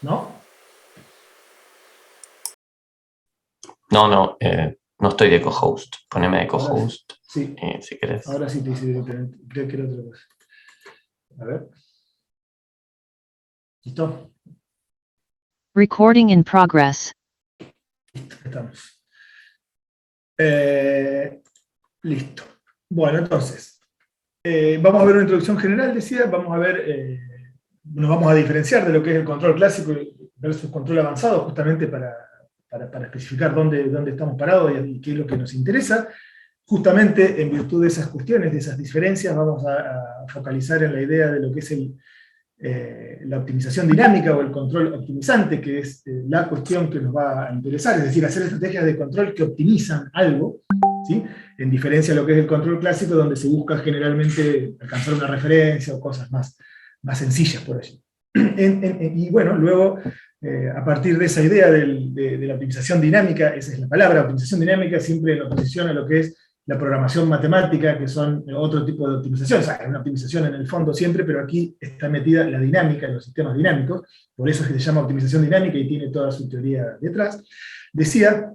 ¿No? No estoy de co-host. Poneme de Ahora sí. co-host, Sí, si querés. ahora sí te hice directamente. Creo que era otra cosa. A ver. ¿Listo? Recording in progress. Estamos. Listo. Bueno, entonces, vamos a ver una introducción general, decía, vamos a ver, nos vamos a diferenciar de lo que es el control clásico versus control avanzado, justamente para especificar dónde estamos parados y qué es lo que nos interesa. Justamente en virtud de esas cuestiones, de esas diferencias, vamos a focalizar en la idea de lo que es la optimización dinámica o el control optimizante, que es la cuestión que nos va a interesar, es decir, hacer estrategias de control que optimizan algo, ¿sí? En diferencia a lo que es el control clásico, donde se busca generalmente alcanzar una referencia o cosas más sencillas por allí. Y bueno, luego, a partir de esa idea de la optimización dinámica, esa es la palabra, optimización dinámica, siempre en oposición a lo que es la programación matemática, que son otro tipo de optimización, o sea, es una optimización en el fondo siempre, pero aquí está metida la dinámica en los sistemas dinámicos, por eso es que se llama optimización dinámica y tiene toda su teoría detrás. Decía,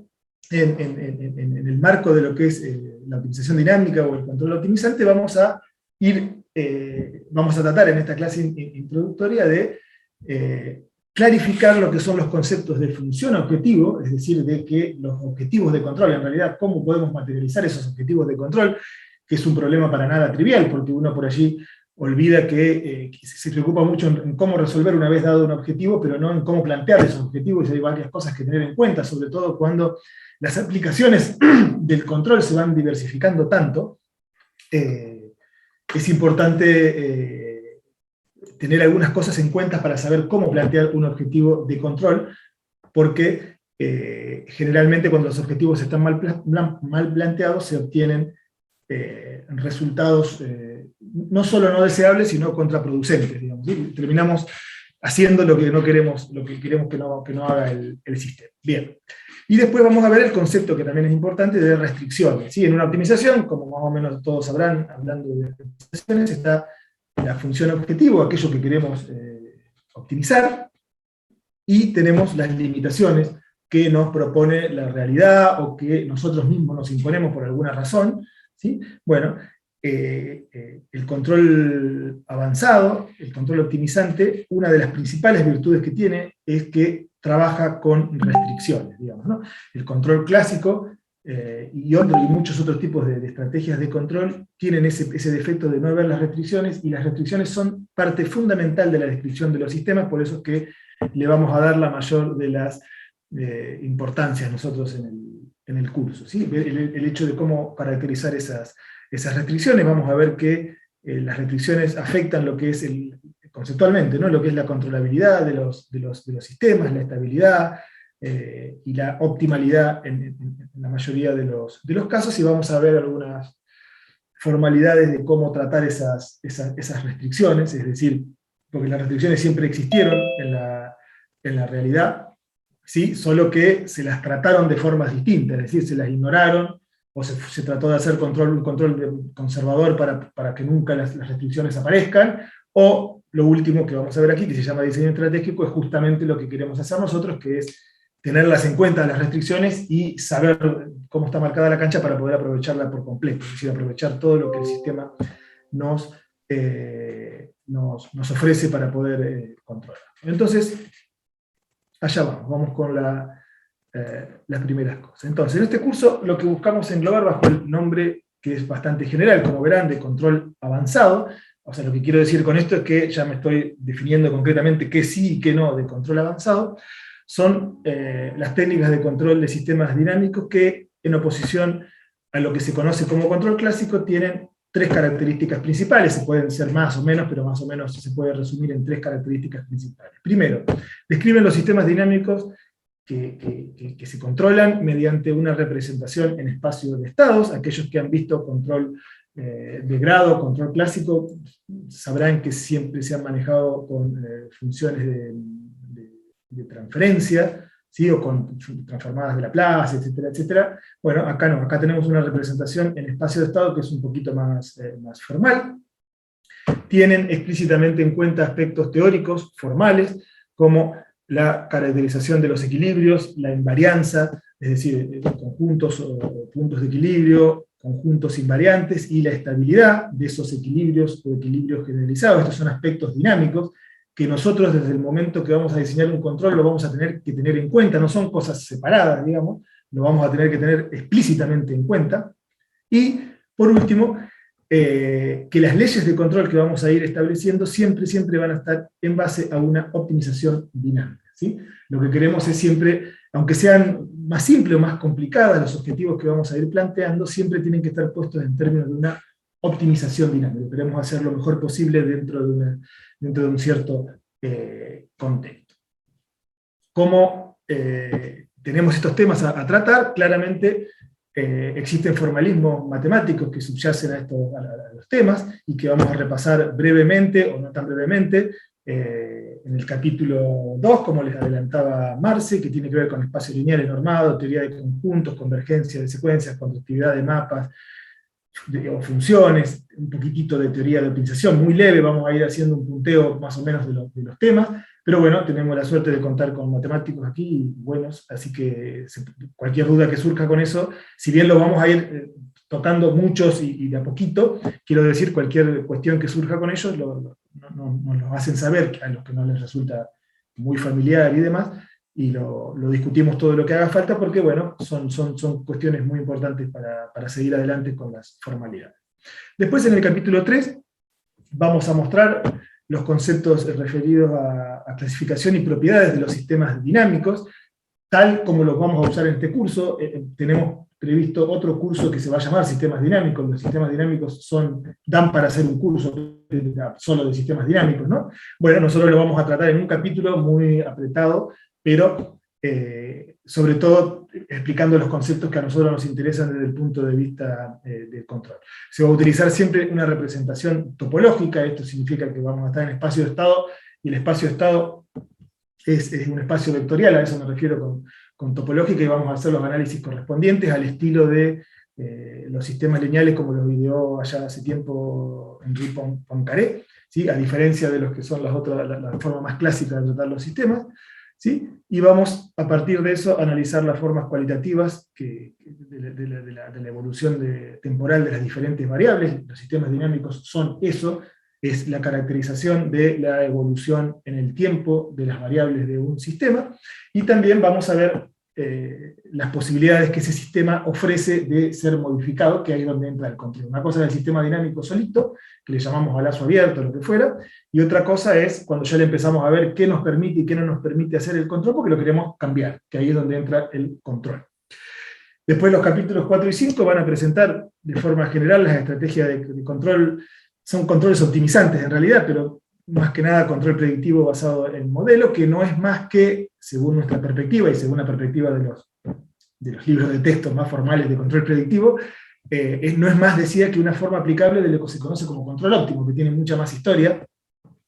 en el marco de lo que es la optimización dinámica o el control optimizante, vamos a tratar en esta clase introductoria de clarificar lo que son los conceptos de función objetivo, es decir, de que los objetivos de control, en realidad, cómo podemos materializar esos objetivos de control, que es un problema para nada trivial, porque uno por allí olvida que se preocupa mucho en cómo resolver una vez dado un objetivo, pero no en cómo plantear esos objetivos, y hay varias cosas que tener en cuenta, sobre todo cuando las aplicaciones del control se van diversificando tanto. Es importante tener algunas cosas en cuenta para saber cómo plantear un objetivo de control, porque generalmente cuando los objetivos están mal planteados se obtienen resultados no solo no deseables, sino contraproducentes, digamos, ¿sí? Terminamos haciendo lo que no queremos, lo que queremos que no haga el sistema. Bien. Y después vamos a ver el concepto que también es importante de restricciones. ¿Sí? En una optimización, como más o menos todos sabrán, hablando de optimizaciones, está la función objetivo, aquello que queremos optimizar, y tenemos las limitaciones que nos propone la realidad o que nosotros mismos nos imponemos por alguna razón. ¿Sí? Bueno, el control avanzado, el control optimizante, una de las principales virtudes que tiene es que trabaja con restricciones, digamos, ¿no? El control clásico y muchos otros tipos de estrategias de control tienen ese defecto de no ver las restricciones, y las restricciones son parte fundamental de la descripción de los sistemas, por eso es que le vamos a dar la mayor de las importancias nosotros en el curso. ¿Sí? El hecho de cómo caracterizar esas restricciones, vamos a ver que las restricciones afectan lo que es conceptualmente, ¿no? Lo que es la controlabilidad de los sistemas, la estabilidad y la optimalidad en la mayoría de los casos, y vamos a ver algunas formalidades de cómo tratar esas restricciones, es decir, porque las restricciones siempre existieron en la realidad, ¿sí? Solo que se las trataron de formas distintas, es decir, se las ignoraron, o se trató de hacer un control conservador para que nunca las restricciones aparezcan, o lo último que vamos a ver aquí, que se llama diseño estratégico, es justamente lo que queremos hacer nosotros, que es tenerlas en cuenta las restricciones y saber cómo está marcada la cancha para poder aprovecharla por completo, es decir, aprovechar todo lo que el sistema nos ofrece para poder controlar. Entonces, allá vamos con las primeras cosas. Entonces, en este curso lo que buscamos englobar bajo el nombre que es bastante general, como verán, de control avanzado. O sea, lo que quiero decir con esto es que ya me estoy definiendo concretamente qué sí y qué no de control avanzado. Son las técnicas de control de sistemas dinámicos que, en oposición a lo que se conoce como control clásico, tienen tres características principales. Se pueden ser más o menos, pero más o menos se puede resumir en tres características principales. Primero, describen los sistemas dinámicos que se controlan mediante una representación en espacio de estados. Aquellos que han visto control de grado, control clásico, sabrán que siempre se han manejado con funciones de transferencia, ¿sí? O con transformadas de Laplace, etcétera, etcétera. Bueno, acá no, acá tenemos una representación en espacio de estado que es un poquito más formal. Tienen explícitamente en cuenta aspectos teóricos, formales, como la caracterización de los equilibrios, la invarianza, es decir, conjuntos o puntos de equilibrio, conjuntos invariantes, y la estabilidad de esos equilibrios o equilibrios generalizados. Estos son aspectos dinámicos que nosotros desde el momento que vamos a diseñar un control lo vamos a tener que tener en cuenta, no son cosas separadas, digamos, lo vamos a tener que tener explícitamente en cuenta. Y, por último, que las leyes de control que vamos a ir estableciendo siempre van a estar en base a una optimización dinámica, ¿sí? Lo que queremos es siempre, aunque sean más simples o más complicadas los objetivos que vamos a ir planteando, siempre tienen que estar puestos en términos de una optimización dinámica. Queremos hacer lo mejor posible dentro de un cierto contexto. Como tenemos estos temas a tratar, claramente existen formalismos matemáticos que subyacen a los temas, y que vamos a repasar brevemente, o no tan brevemente, en el capítulo 2, como les adelantaba Marce, que tiene que ver con espacio lineal normado, teoría de conjuntos, convergencia de secuencias, conductividad de mapas, o funciones, un poquitito de teoría de optimización, muy leve, vamos a ir haciendo un punteo más o menos de los temas, pero bueno, tenemos la suerte de contar con matemáticos aquí buenos, así que cualquier duda que surja con eso, si bien lo vamos a ir tocando muchos y de a poquito, quiero decir, cualquier cuestión que surja con ellos, nos lo hacen saber a los que no les resulta muy familiar y demás, y lo discutimos todo lo que haga falta, porque bueno, son cuestiones muy importantes para seguir adelante con las formalidades. Después, en el capítulo 3, vamos a mostrar los conceptos referidos a clasificación y propiedades de los sistemas dinámicos, tal como los vamos a usar en este curso. Tenemos previsto otro curso que se va a llamar Sistemas Dinámicos. Los sistemas dinámicos dan para hacer un curso solo de sistemas dinámicos, ¿no? Bueno, nosotros lo vamos a tratar en un capítulo muy apretado, pero sobre todo explicando los conceptos que a nosotros nos interesan desde el punto de vista del control. Se va a utilizar siempre una representación topológica. Esto significa que vamos a estar en espacio de estado, y el espacio de estado es un espacio vectorial, a eso me refiero con topológica, y vamos a hacer los análisis correspondientes al estilo de los sistemas lineales, como los ideó allá hace tiempo Henri Poincaré, ¿sí? A diferencia de los que son la forma más clásica de tratar los sistemas, ¿sí? Y vamos, a partir de eso, a analizar las formas cualitativas de la evolución temporal de las diferentes variables. Los sistemas dinámicos son eso, es la caracterización de la evolución en el tiempo de las variables de un sistema, y también vamos a ver las posibilidades que ese sistema ofrece de ser modificado, que ahí es donde entra el control. Una cosa es el sistema dinámico solito, que le llamamos a lazo abierto, lo que fuera, y otra cosa es cuando ya le empezamos a ver qué nos permite y qué no nos permite hacer el control, porque lo queremos cambiar, que ahí es donde entra el control. Después los capítulos 4 y 5 van a presentar de forma general las estrategias de control. Son controles optimizantes en realidad, pero más que nada control predictivo basado en modelo, que no es más que, según nuestra perspectiva y según la perspectiva de los libros de texto más formales de control predictivo, no es más, decía, que una forma aplicable de lo que se conoce como control óptimo, que tiene mucha más historia,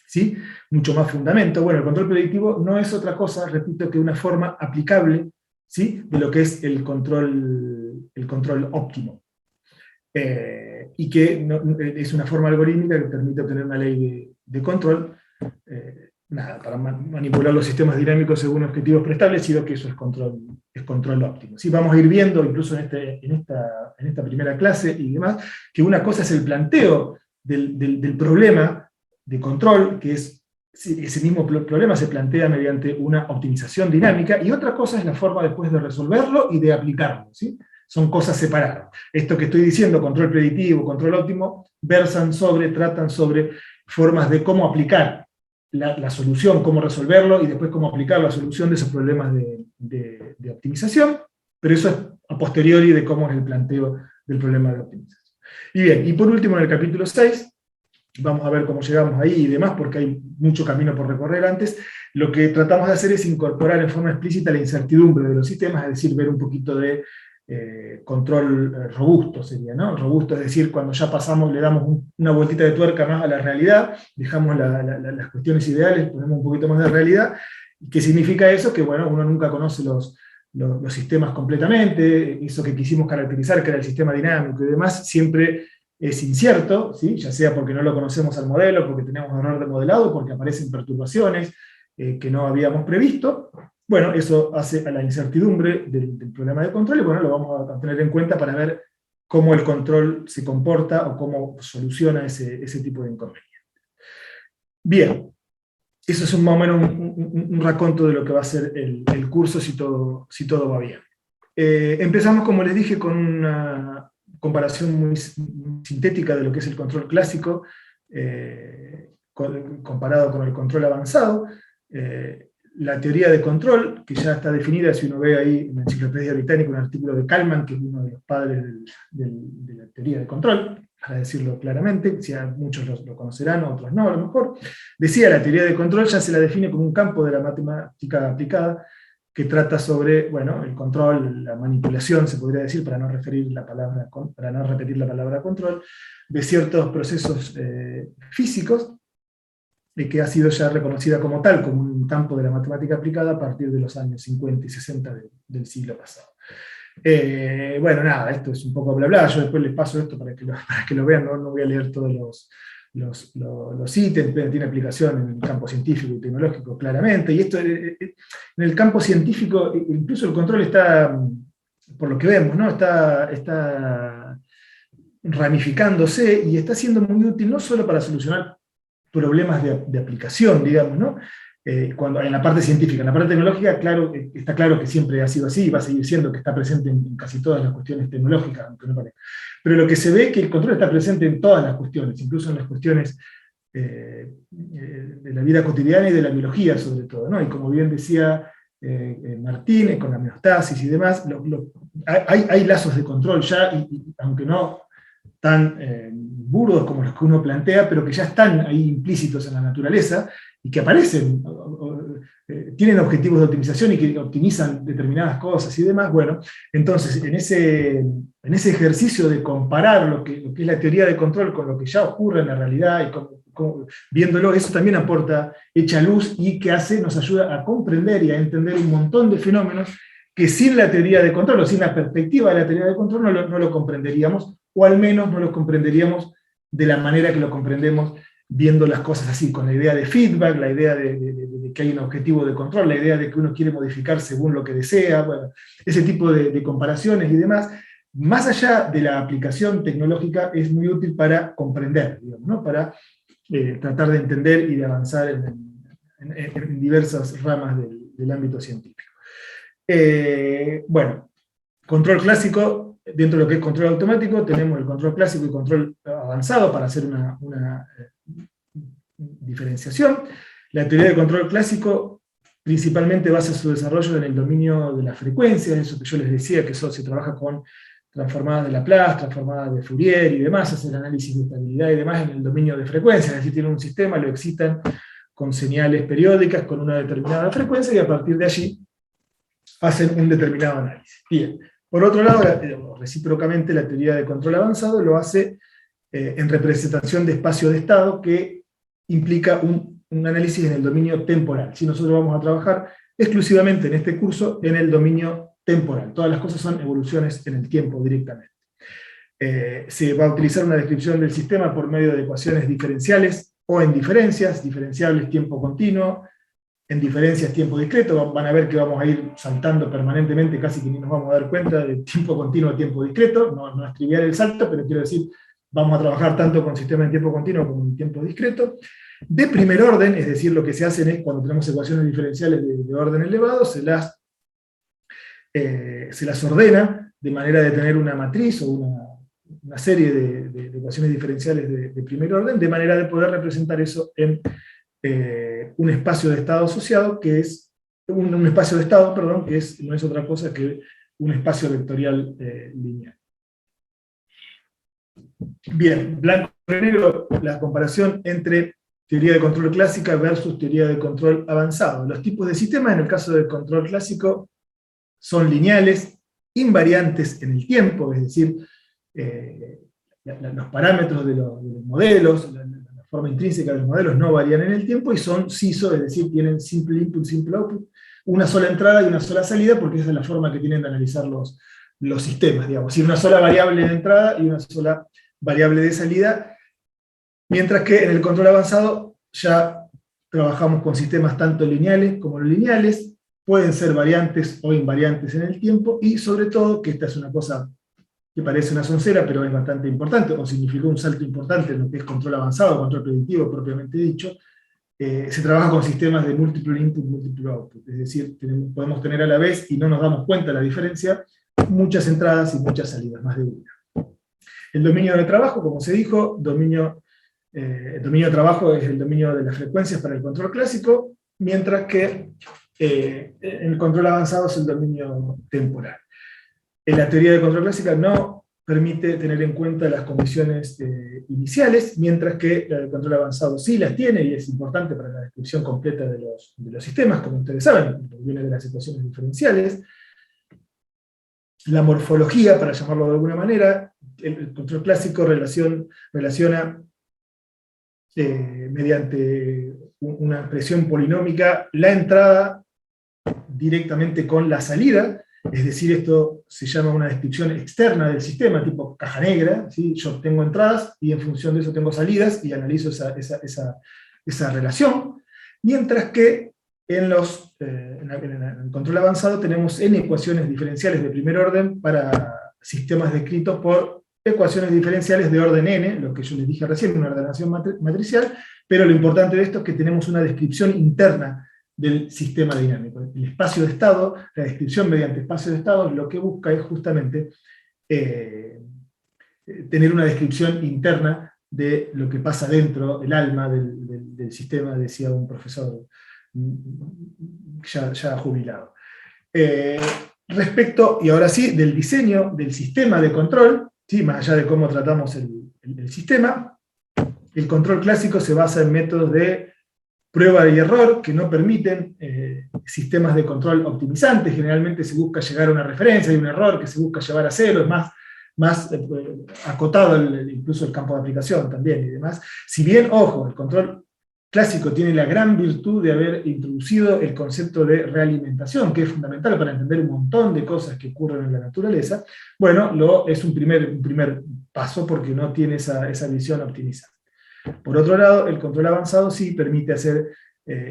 ¿sí? Mucho más fundamento. Bueno, el control predictivo no es otra cosa, repito, que una forma aplicable, ¿sí? De lo que es el control óptimo. Y que es una forma algorítmica que permite obtener una ley de control, para manipular los sistemas dinámicos según objetivos preestablecidos, que eso es control óptimo. ¿Sí? Vamos a ir viendo, incluso en esta primera clase y demás, que una cosa es el planteo del problema de control, que es ese mismo problema se plantea mediante una optimización dinámica, y otra cosa es la forma después de resolverlo y de aplicarlo, ¿sí? Son cosas separadas. Esto que estoy diciendo, control predictivo, control óptimo, tratan sobre formas de cómo aplicar la solución, cómo resolverlo, y después cómo aplicar la solución de esos problemas de optimización, pero eso es a posteriori de cómo es el planteo del problema de optimización. Y bien, y por último en el capítulo 6, vamos a ver cómo llegamos ahí y demás, porque hay mucho camino por recorrer antes. Lo que tratamos de hacer es incorporar en forma explícita la incertidumbre de los sistemas, es decir, ver un poquito de control robusto sería, ¿no? Robusto, es decir, cuando ya pasamos, le damos una vueltita de tuerca más a la realidad, dejamos las cuestiones ideales, ponemos un poquito más de realidad. ¿Qué significa eso? Que bueno, uno nunca conoce los sistemas completamente, eso que quisimos caracterizar, que era el sistema dinámico y demás, siempre es incierto, ¿sí? Ya sea porque no lo conocemos al modelo, porque tenemos error de modelado, porque aparecen perturbaciones, que no habíamos previsto. Bueno, eso hace a la incertidumbre del programa de control, y bueno, lo vamos a tener en cuenta para ver cómo el control se comporta o cómo soluciona ese tipo de inconvenientes. Bien, eso es más o menos un raconto de lo que va a ser el curso si todo va bien. Empezamos, como les dije, con una comparación muy sintética de lo que es el control clásico, comparado con el control avanzado. La teoría de control, que ya está definida, si uno ve ahí en la Enciclopedia Británica un artículo de Kalman, que es uno de los padres de la teoría de control, para decirlo claramente, si muchos lo conocerán, otros no, a lo mejor. Decía, la teoría de control ya se la define como un campo de la matemática aplicada, que trata sobre, bueno, el control, la manipulación, se podría decir, para no repetir la palabra control, de ciertos procesos físicos, que ha sido ya reconocida como tal, como un campo de la matemática aplicada a partir de los años 50 y 60 del siglo pasado. Bueno, nada, esto es un poco bla bla, yo después les paso esto para que lo vean, no voy a leer todos los ítems, pero tiene aplicación en el campo científico y tecnológico claramente, y esto en el campo científico, incluso el control está, por lo que vemos, ¿no? está ramificándose y está siendo muy útil no solo para solucionar problemas de aplicación, digamos, ¿no? Cuando, en la parte científica, en la parte tecnológica, claro, está claro que siempre ha sido así, y va a seguir siendo, que está presente en casi todas las cuestiones tecnológicas, aunque no parezca. Pero lo que se ve es que el control está presente en todas las cuestiones, incluso en las cuestiones de la vida cotidiana y de la biología, sobre todo, ¿no? Y como bien decía Martín, con la homeostasis y demás, hay lazos de control ya, y aunque no tan burdos como los que uno plantea, pero que ya están ahí implícitos en la naturaleza, y que aparecen, tienen objetivos de optimización y que optimizan determinadas cosas y demás. Bueno, entonces en ese ejercicio de comparar lo que es la teoría de control con lo que ya ocurre en la realidad, y viéndolo, eso también aporta, echa luz, y que nos ayuda a comprender y a entender un montón de fenómenos que sin la teoría de control, o sin la perspectiva de la teoría de control, no lo comprenderíamos, o al menos no lo comprenderíamos de la manera que lo comprendemos viendo las cosas así, con la idea de feedback, la idea de que hay un objetivo de control, la idea de que uno quiere modificar según lo que desea, bueno, ese tipo de comparaciones y demás, más allá de la aplicación tecnológica, es muy útil para comprender, digamos, ¿no? Para tratar de entender y de avanzar en diversas ramas del ámbito científico. Bueno, control clásico. Dentro de lo que es control automático, tenemos el control clásico y control avanzado para hacer una diferenciación. La teoría de control clásico principalmente basa su desarrollo en el dominio de las frecuencias, eso que yo les decía, que se trabaja con transformadas de Laplace, transformadas de Fourier y demás, hace el análisis de estabilidad y demás en el dominio de frecuencias, es decir, tienen un sistema, lo excitan con señales periódicas, con una determinada frecuencia, y a partir de allí hacen un determinado análisis. Bien. Por otro lado, recíprocamente, la teoría de control avanzado lo hace en representación de espacio de estado, que implica un análisis en el dominio temporal. Si nosotros vamos a trabajar exclusivamente en este curso en el dominio temporal, todas las cosas son evoluciones en el tiempo directamente. Se va a utilizar una descripción del sistema por medio de ecuaciones diferenciales o en diferencias, diferenciables tiempo continuo, en diferencias tiempo discreto. Van a ver que vamos a ir saltando permanentemente, casi que ni nos vamos a dar cuenta, de tiempo continuo a tiempo discreto. No es trivial el salto, pero quiero decir, vamos a trabajar tanto con sistemas en tiempo continuo como en tiempo discreto. De primer orden, es decir, lo que se hacen es, cuando tenemos ecuaciones diferenciales de orden elevado, se las ordena de manera de tener una matriz o una serie de ecuaciones diferenciales de primer orden, de manera de poder representar eso en un espacio de estado asociado, que es un espacio de estado, perdón, que no es otra cosa que un espacio vectorial lineal. Bien, blanco y negro, la comparación entre teoría de control clásica versus teoría de control avanzado. Los tipos de sistemas, en el caso del control clásico, son lineales, invariantes en el tiempo, es decir, los parámetros de los modelos, la forma intrínseca de los modelos no varían en el tiempo, y son SISO, es decir, tienen simple input, simple output, una sola entrada y una sola salida, porque esa es la forma que tienen de analizar los sistemas, digamos, es decir, una sola variable de entrada y una sola variable de salida, mientras que en el control avanzado ya trabajamos con sistemas tanto lineales como no lineales, pueden ser variantes o invariantes en el tiempo, y sobre todo, que esta es una cosa que parece una soncera, pero es bastante importante, o significó un salto importante en lo que es control avanzado, control predictivo propiamente dicho, se trabaja con sistemas de múltiplo input, múltiplo output, es decir, podemos tener a la vez, y no nos damos cuenta de la diferencia, muchas entradas y muchas salidas, más de una. El dominio de trabajo, como se dijo, el dominio de trabajo es el dominio de las frecuencias para el control clásico, mientras que el control avanzado es el dominio temporal. En la teoría de control clásica no permite tener en cuenta las condiciones iniciales, mientras que la del control avanzado sí las tiene, y es importante para la descripción completa de los sistemas, como ustedes saben, viene de las ecuaciones diferenciales. La morfología, para llamarlo de alguna manera, el control clásico relaciona mediante una expresión polinómica la entrada directamente con la salida, es decir, esto se llama una descripción externa del sistema, tipo caja negra, ¿sí? Yo tengo entradas y en función de eso tengo salidas y analizo esa relación, mientras que en el control avanzado tenemos n ecuaciones diferenciales de primer orden para sistemas descritos por ecuaciones diferenciales de orden n, lo que yo les dije recién, una ordenación matricial, pero lo importante de esto es que tenemos una descripción interna del sistema dinámico. El espacio de estado, la descripción mediante espacio de estado, lo que busca es justamente tener una descripción interna de lo que pasa dentro, el alma del sistema, decía un profesor ya jubilado. Respecto, y ahora sí, del diseño del sistema de control, ¿sí? Más allá de cómo tratamos el sistema, el control clásico se basa en métodos de prueba y error que no permiten sistemas de control optimizantes. Generalmente se busca llegar a una referencia, hay un error que se busca llevar a cero, es más acotado incluso el campo de aplicación también y demás. Si bien, ojo, el control clásico tiene la gran virtud de haber introducido el concepto de realimentación, que es fundamental para entender un montón de cosas que ocurren en la naturaleza, bueno, es un primer paso porque no tiene esa visión optimizada. Por otro lado, el control avanzado sí permite hacer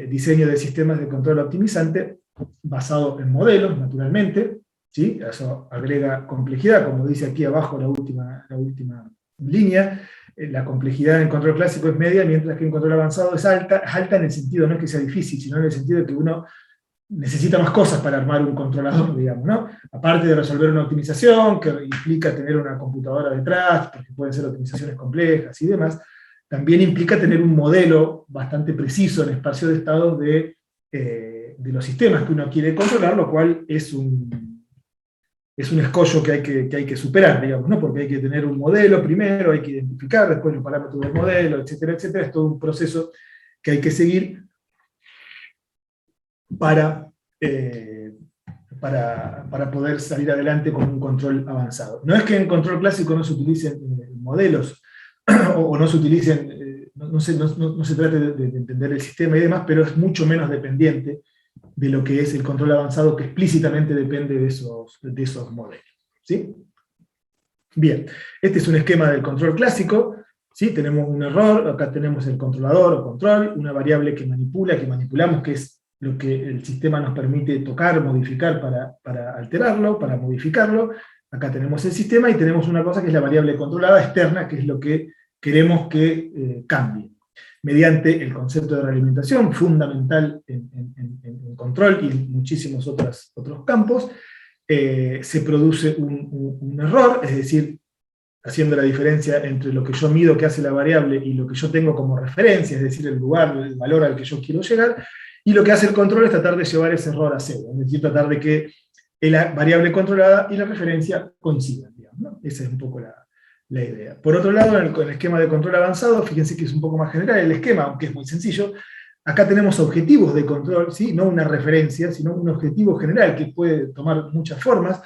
diseño de sistemas de control optimizante basado en modelos, naturalmente, ¿sí? Eso agrega complejidad, como dice aquí abajo la última línea. La complejidad en control clásico es media, mientras que en control avanzado es alta en el sentido, no es que sea difícil, sino en el sentido de que uno necesita más cosas para armar un controlador, digamos, ¿no? Aparte de resolver una optimización, que implica tener una computadora detrás, porque pueden ser optimizaciones complejas y demás, también implica tener un modelo bastante preciso en espacio de estado de los sistemas que uno quiere controlar, lo cual es un escollo que hay que superar, digamos, ¿no? Porque hay que tener un modelo primero, hay que identificar después los parámetros del modelo, etcétera, etcétera. Es todo un proceso que hay que seguir para poder salir adelante con un control avanzado. No es que en control clásico no se utilicen modelos, o no se utilicen, no se trate de entender el sistema y demás, pero es mucho menos dependiente de lo que es el control avanzado, que explícitamente depende de esos modelos. ¿Sí? Bien, este es un esquema del control clásico. ¿Sí? Tenemos un error, acá tenemos el controlador o control, una variable que manipulamos, que es lo que el sistema nos permite tocar, modificar para alterarlo, para modificarlo. Acá tenemos el sistema y tenemos una cosa que es la variable controlada externa, que es lo que queremos que cambie. Mediante el concepto de realimentación, fundamental en control y en muchísimos otros campos, se produce un error, es decir, haciendo la diferencia entre lo que yo mido que hace la variable y lo que yo tengo como referencia, es decir, el lugar, el valor al que yo quiero llegar, y lo que hace el control es tratar de llevar ese error a cero, es decir, tratar de que la variable controlada y la referencia coincidan, digamos, ¿no? Esa es un poco la idea. Por otro lado, en el esquema de control avanzado, fíjense que es un poco más general el esquema, aunque es muy sencillo. Acá tenemos objetivos de control, ¿sí? No una referencia, sino un objetivo general que puede tomar muchas formas.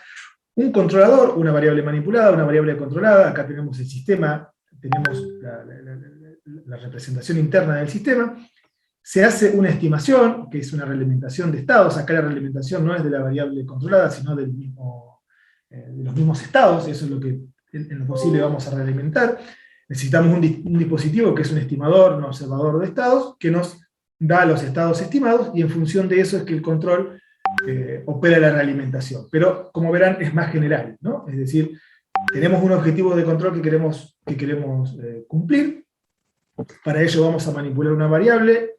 Un controlador, una variable manipulada, una variable controlada. Acá tenemos el sistema, tenemos la representación interna del sistema. Se hace una estimación, que es una realimentación de estados. Acá la realimentación no es de la variable controlada, sino de los mismos estados. Eso es lo que en lo posible vamos a realimentar. Necesitamos un dispositivo que es un estimador, un observador de estados, que nos da los estados estimados, y en función de eso es que el control opera la realimentación. Pero, como verán, es más general, ¿no? Es decir, tenemos un objetivo de control que queremos cumplir. Para ello vamos a manipular una variable,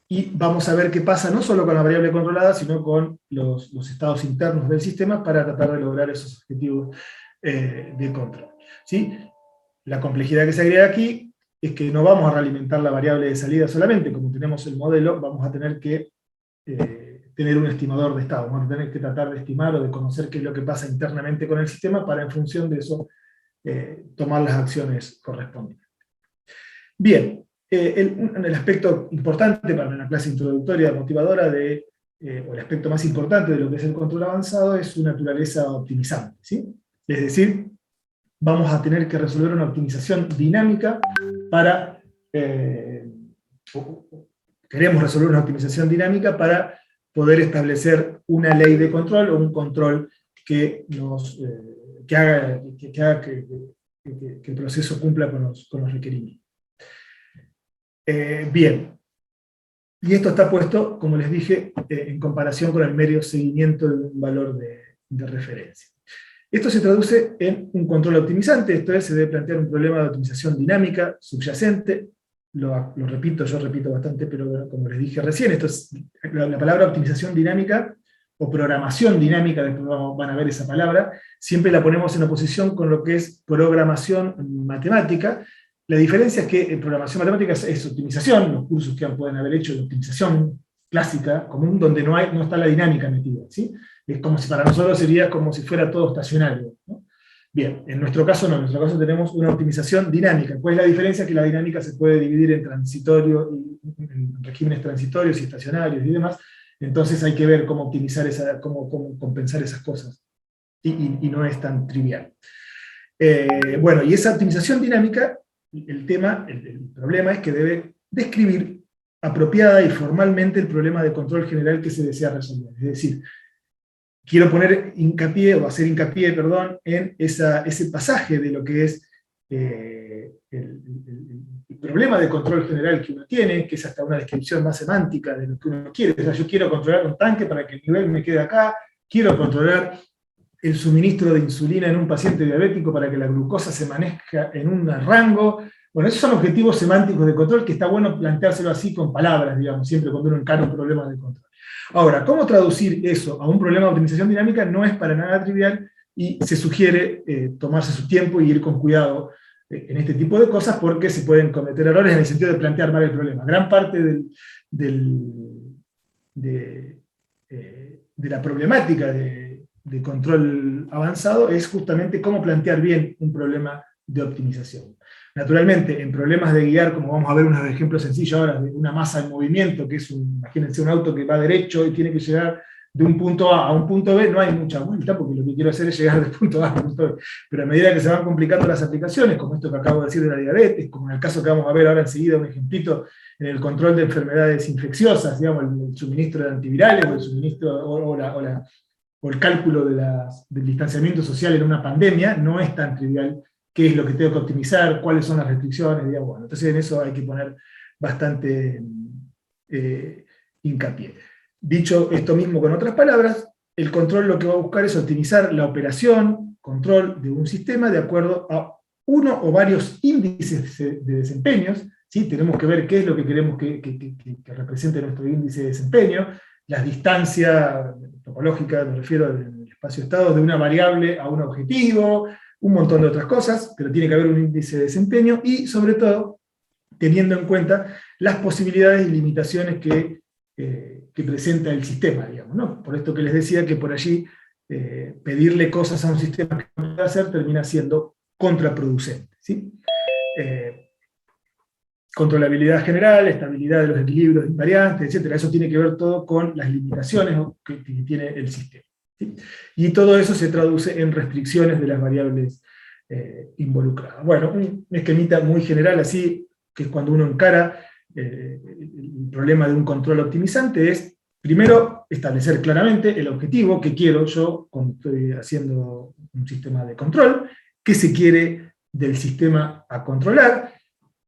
y vamos a ver qué pasa no solo con la variable controlada, sino con los estados internos del sistema para tratar de lograr esos objetivos de control. ¿Sí? La complejidad que se agrega aquí es que no vamos a realimentar la variable de salida solamente. Como tenemos el modelo, vamos a tener que tener un estimador de estado. Vamos a tener que tratar de estimar o de conocer qué es lo que pasa internamente con el sistema para, en función de eso, tomar las acciones correspondientes. Bien, el aspecto importante para una clase introductoria motivadora, o el aspecto más importante de lo que es el control avanzado, es su naturaleza optimizante, ¿sí? Es decir, vamos a tener que resolver una optimización dinámica para, queremos resolver una optimización dinámica para poder establecer una ley de control o un control que haga que el proceso cumpla con los requerimientos. Bien, y esto está puesto, como les dije, en comparación con el mero seguimiento de un valor de referencia. Esto se traduce en un control optimizante, esto es, se debe plantear un problema de optimización dinámica subyacente. Lo repito, yo repito bastante, pero bueno, como les dije recién, esto es la palabra optimización dinámica o programación dinámica, después van a ver esa palabra, siempre la ponemos en oposición con lo que es programación matemática. La diferencia es que programación matemática es optimización, los cursos que pueden haber hecho de optimización clásica, común, donde no está la dinámica metida, ¿sí? Es como si para nosotros sería como si fuera todo estacionario, ¿no? Bien, en nuestro caso no, en nuestro caso tenemos una optimización dinámica. ¿Cuál es la diferencia? Que la dinámica se puede dividir en en regímenes transitorios y estacionarios y demás, entonces hay que ver cómo optimizar cómo compensar esas cosas, y no es tan trivial. Bueno, y esa optimización dinámica, el problema es que debe describir apropiada y formalmente el problema de control general que se desea resolver. Es decir, quiero poner hincapié, o hacer hincapié, perdón, en ese pasaje de lo que es el problema de control general que uno tiene, que es hasta una descripción más semántica de lo que uno quiere. O sea, yo quiero controlar un tanque para que el nivel me quede acá, quiero controlar el suministro de insulina en un paciente diabético para que la glucosa se maneje en un rango. Bueno, esos son objetivos semánticos de control que está bueno planteárselo así con palabras, digamos, siempre cuando uno encara un problema de control. Ahora, ¿cómo traducir eso a un problema de optimización dinámica? No es para nada trivial, y se sugiere tomarse su tiempo y ir con cuidado en este tipo de cosas, porque se pueden cometer errores en el sentido de plantear mal el problema. Gran parte de la problemática de control avanzado es justamente cómo plantear bien un problema de optimización. Naturalmente, en problemas de guiar, como vamos a ver unos ejemplos sencillos ahora, de una masa en movimiento, que es imagínense un auto que va derecho y tiene que llegar de un punto A a un punto B, no hay mucha vuelta, porque lo que quiero hacer es llegar del punto A al punto B. Pero a medida que se van complicando las aplicaciones, como esto que acabo de decir de la diabetes, como en el caso que vamos a ver ahora enseguida, un ejemplito en el control de enfermedades infecciosas, digamos, el suministro de antivirales, o el suministro, o el cálculo del distanciamiento social en una pandemia, no es tan trivial qué es lo que tengo que optimizar, cuáles son las restricciones, digamos. Bueno, entonces en eso hay que poner bastante hincapié. Dicho esto mismo con otras palabras, el control lo que va a buscar es optimizar la operación, control de un sistema de acuerdo a uno o varios índices de desempeños, ¿sí? Tenemos que ver qué es lo que queremos que represente nuestro índice de desempeño, las distancias topológicas, me refiero al espacio-estado, de una variable a un objetivo, un montón de otras cosas, pero tiene que haber un índice de desempeño, y sobre todo teniendo en cuenta las posibilidades y limitaciones que presenta el sistema, digamos, ¿no? Por esto que les decía que por allí pedirle cosas a un sistema que no puede hacer termina siendo contraproducente, ¿sí? Controlabilidad general, estabilidad de los equilibrios invariantes, etc. Eso tiene que ver todo con las limitaciones que tiene el sistema, ¿sí? Y todo eso se traduce en restricciones de las variables involucradas. Bueno, un esquemita muy general así, que es cuando uno encara el problema de un control optimizante, es primero establecer claramente el objetivo que quiero yo cuando estoy haciendo un sistema de control, qué se quiere del sistema a controlar,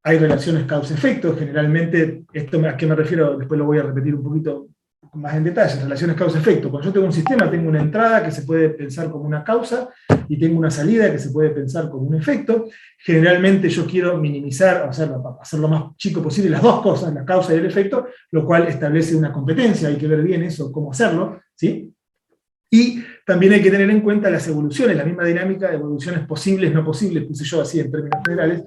hay relaciones causa-efecto, generalmente, esto a qué me refiero, después lo voy a repetir un poquito más en detalle, relaciones causa-efecto. Cuando yo tengo un sistema, tengo una entrada que se puede pensar como una causa, y tengo una salida que se puede pensar como un efecto. Generalmente yo quiero minimizar, o sea, hacer lo más chico posible las dos cosas, la causa y el efecto, lo cual establece una competencia, hay que ver bien eso, cómo hacerlo, ¿sí? Y también hay que tener en cuenta las evoluciones, la misma dinámica de evoluciones posibles, no posibles, puse yo así en términos generales,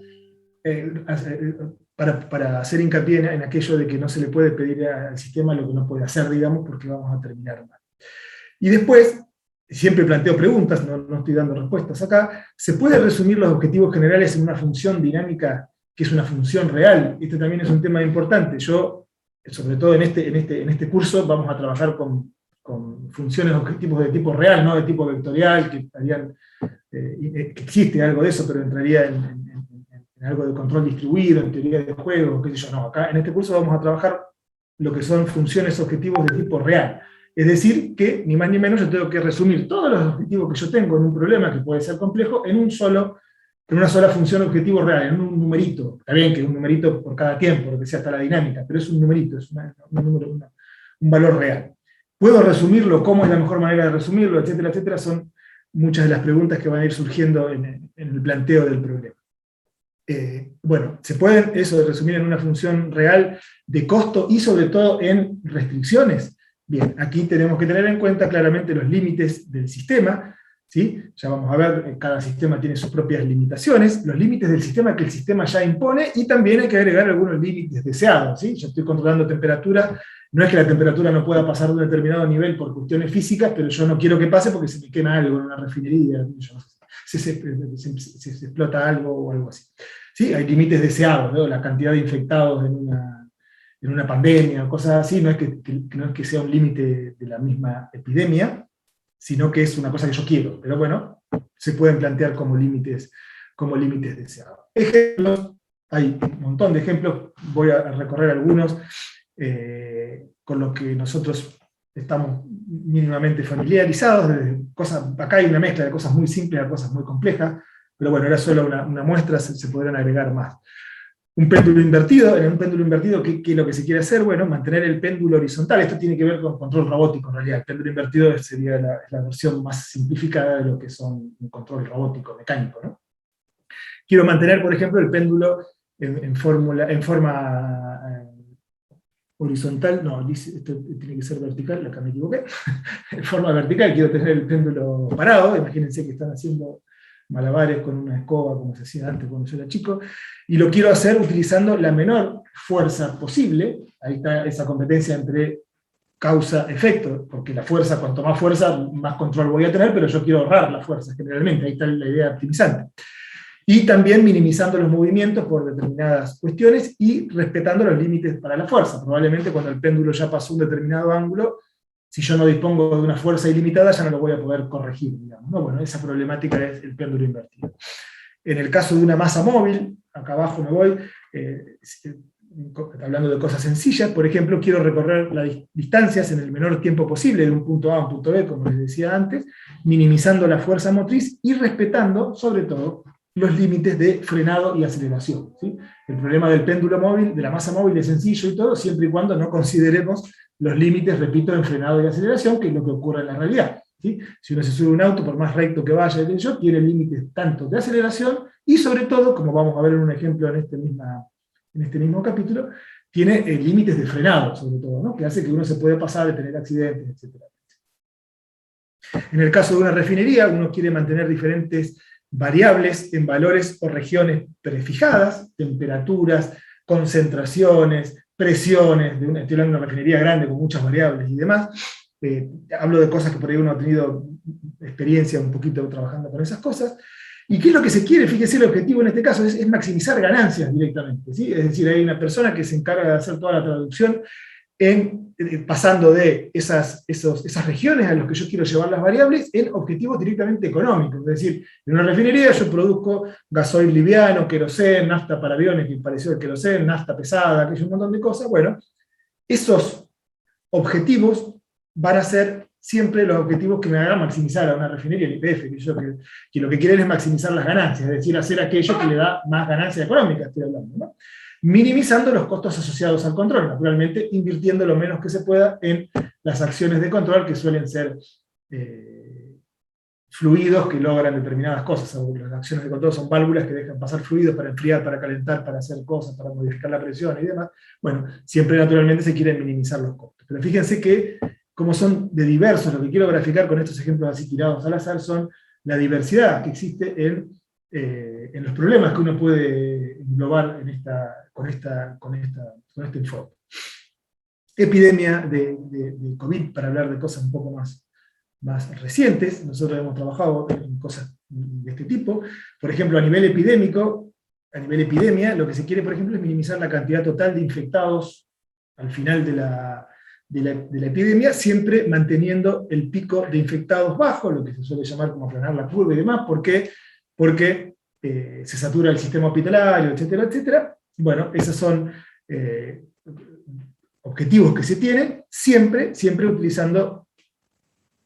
para hacer hincapié en aquello de que no se le puede pedir al sistema lo que no puede hacer, digamos, porque vamos a terminar mal. Y después, siempre planteo preguntas, no estoy dando respuestas acá, ¿se puede resumir los objetivos generales en una función dinámica que es una función real? Este también es un tema importante. Yo, sobre todo en este curso, vamos a trabajar con funciones objetivos de tipo real, no de tipo vectorial, que existe algo de eso, pero entraría en algo de control distribuido, en teoría de juegos, qué sé yo. No, acá en este curso vamos a trabajar lo que son funciones objetivos de tipo real. Es decir, que ni más ni menos yo tengo que resumir todos los objetivos que yo tengo en un problema que puede ser complejo en una sola función objetivo real, en un numerito. Está bien que es un numerito por cada tiempo, lo que sea hasta la dinámica, pero es un numerito, es un valor real. ¿Puedo resumirlo? ¿Cómo es la mejor manera de resumirlo? Etcétera, etcétera. Son muchas de las preguntas que van a ir surgiendo en el planteo del problema. Bueno, se pueden eso resumir en una función real de costo y sobre todo en restricciones. Bien, aquí tenemos que tener en cuenta claramente los límites del sistema, ¿sí? Ya vamos a ver, cada sistema tiene sus propias limitaciones, los límites del sistema que el sistema ya impone, y también hay que agregar algunos límites deseados, ¿sí? Yo estoy controlando temperatura, no es que la temperatura no pueda pasar de un determinado nivel por cuestiones físicas, pero yo no quiero que pase porque se me quema algo en una refinería, se explota algo o algo así. ¿Sí? Hay límites deseados, ¿no? La cantidad de infectados en una pandemia o cosas así, no es que sea un límite de la misma epidemia, sino que es una cosa que yo quiero, pero bueno, se pueden plantear como límites deseados. Ejemplos, hay un montón de ejemplos, voy a recorrer algunos con los que nosotros estamos mínimamente familiarizados, acá hay una mezcla de cosas muy simples a cosas muy complejas, pero bueno, era solo una muestra, se podrán agregar más. Un péndulo invertido, en un péndulo invertido, ¿qué es lo que se quiere hacer? Bueno, mantener el péndulo horizontal. Esto tiene que ver con control robótico, en realidad. El péndulo invertido sería la versión más simplificada de lo que son un control robótico, mecánico, ¿no? Quiero mantener, por ejemplo, el péndulo en forma horizontal, no, esto tiene que ser vertical, acá me equivoqué. En forma vertical quiero tener el péndulo parado, imagínense que están haciendo malabares con una escoba, como se hacía antes cuando yo era chico, y lo quiero hacer utilizando la menor fuerza posible. Ahí está esa competencia entre causa-efecto, porque la fuerza, cuanto más fuerza, más control voy a tener, pero yo quiero ahorrar la fuerza generalmente, ahí está la idea optimizante. Y también minimizando los movimientos por determinadas cuestiones y respetando los límites para la fuerza. Probablemente cuando el péndulo ya pasó un determinado ángulo, si yo no dispongo de una fuerza ilimitada, ya no lo voy a poder corregir, digamos, ¿no? Bueno, esa problemática es el péndulo invertido. En el caso de una masa móvil, acá abajo me voy, hablando de cosas sencillas, por ejemplo, quiero recorrer las distancias en el menor tiempo posible, de un punto A a un punto B, como les decía antes, minimizando la fuerza motriz y respetando, sobre todo, los límites de frenado y aceleración, ¿sí? El problema del péndulo móvil, de la masa móvil, es sencillo y todo, siempre y cuando no consideremos los límites, repito, en frenado y aceleración, que es lo que ocurre en la realidad, ¿sí? Si uno se sube a un auto, por más recto que vaya, tiene límites tanto de aceleración, y sobre todo, como vamos a ver en un ejemplo en este mismo capítulo, tiene límites de frenado, sobre todo, ¿no? Que hace que uno se pueda pasar, de tener accidentes, etc. En el caso de una refinería, uno quiere mantener diferentes variables en valores o regiones prefijadas, temperaturas, concentraciones, presiones, estoy hablando de una refinería grande con muchas variables y demás. Hablo de cosas que por ahí uno ha tenido experiencia un poquito trabajando con esas cosas. ¿Y qué es lo que se quiere? Fíjese, el objetivo en este caso es maximizar ganancias directamente, ¿sí? Es decir, hay una persona que se encarga de hacer toda la traducción pasando de esas regiones a las que yo quiero llevar las variables en objetivos directamente económicos. Es decir, en una refinería yo produzco gasoil liviano, queroseno, nafta para aviones, que pareció el queroseno, nafta pesada, que es un montón de cosas. Bueno, esos objetivos van a ser siempre los objetivos que me hagan maximizar a una refinería, el YPF, que lo que quieren es maximizar las ganancias, es decir, hacer aquello que le da más ganancia económica, estoy hablando, ¿no? Minimizando los costos asociados al control, naturalmente invirtiendo lo menos que se pueda en las acciones de control, que suelen ser fluidos que logran determinadas cosas. Las acciones de control son válvulas que dejan pasar fluidos para enfriar, para calentar, para hacer cosas, para modificar la presión y demás. Bueno, siempre naturalmente se quieren minimizar los costos. Pero fíjense que, como son de diversos, lo que quiero graficar con estos ejemplos así tirados al azar son la diversidad que existe en los problemas que uno puede englobar con este enfoque. Epidemia de COVID, para hablar de cosas un poco más recientes. Nosotros hemos trabajado en cosas de este tipo. Por ejemplo, a nivel epidémico, a nivel epidemia, lo que se quiere, por ejemplo, es minimizar la cantidad total de infectados al final de la epidemia, siempre manteniendo el pico de infectados bajo, lo que se suele llamar como aplanar la curva y demás. ¿Por qué? Porque se satura el sistema hospitalario, etcétera, etcétera. Bueno, esos son objetivos que se tienen, siempre utilizando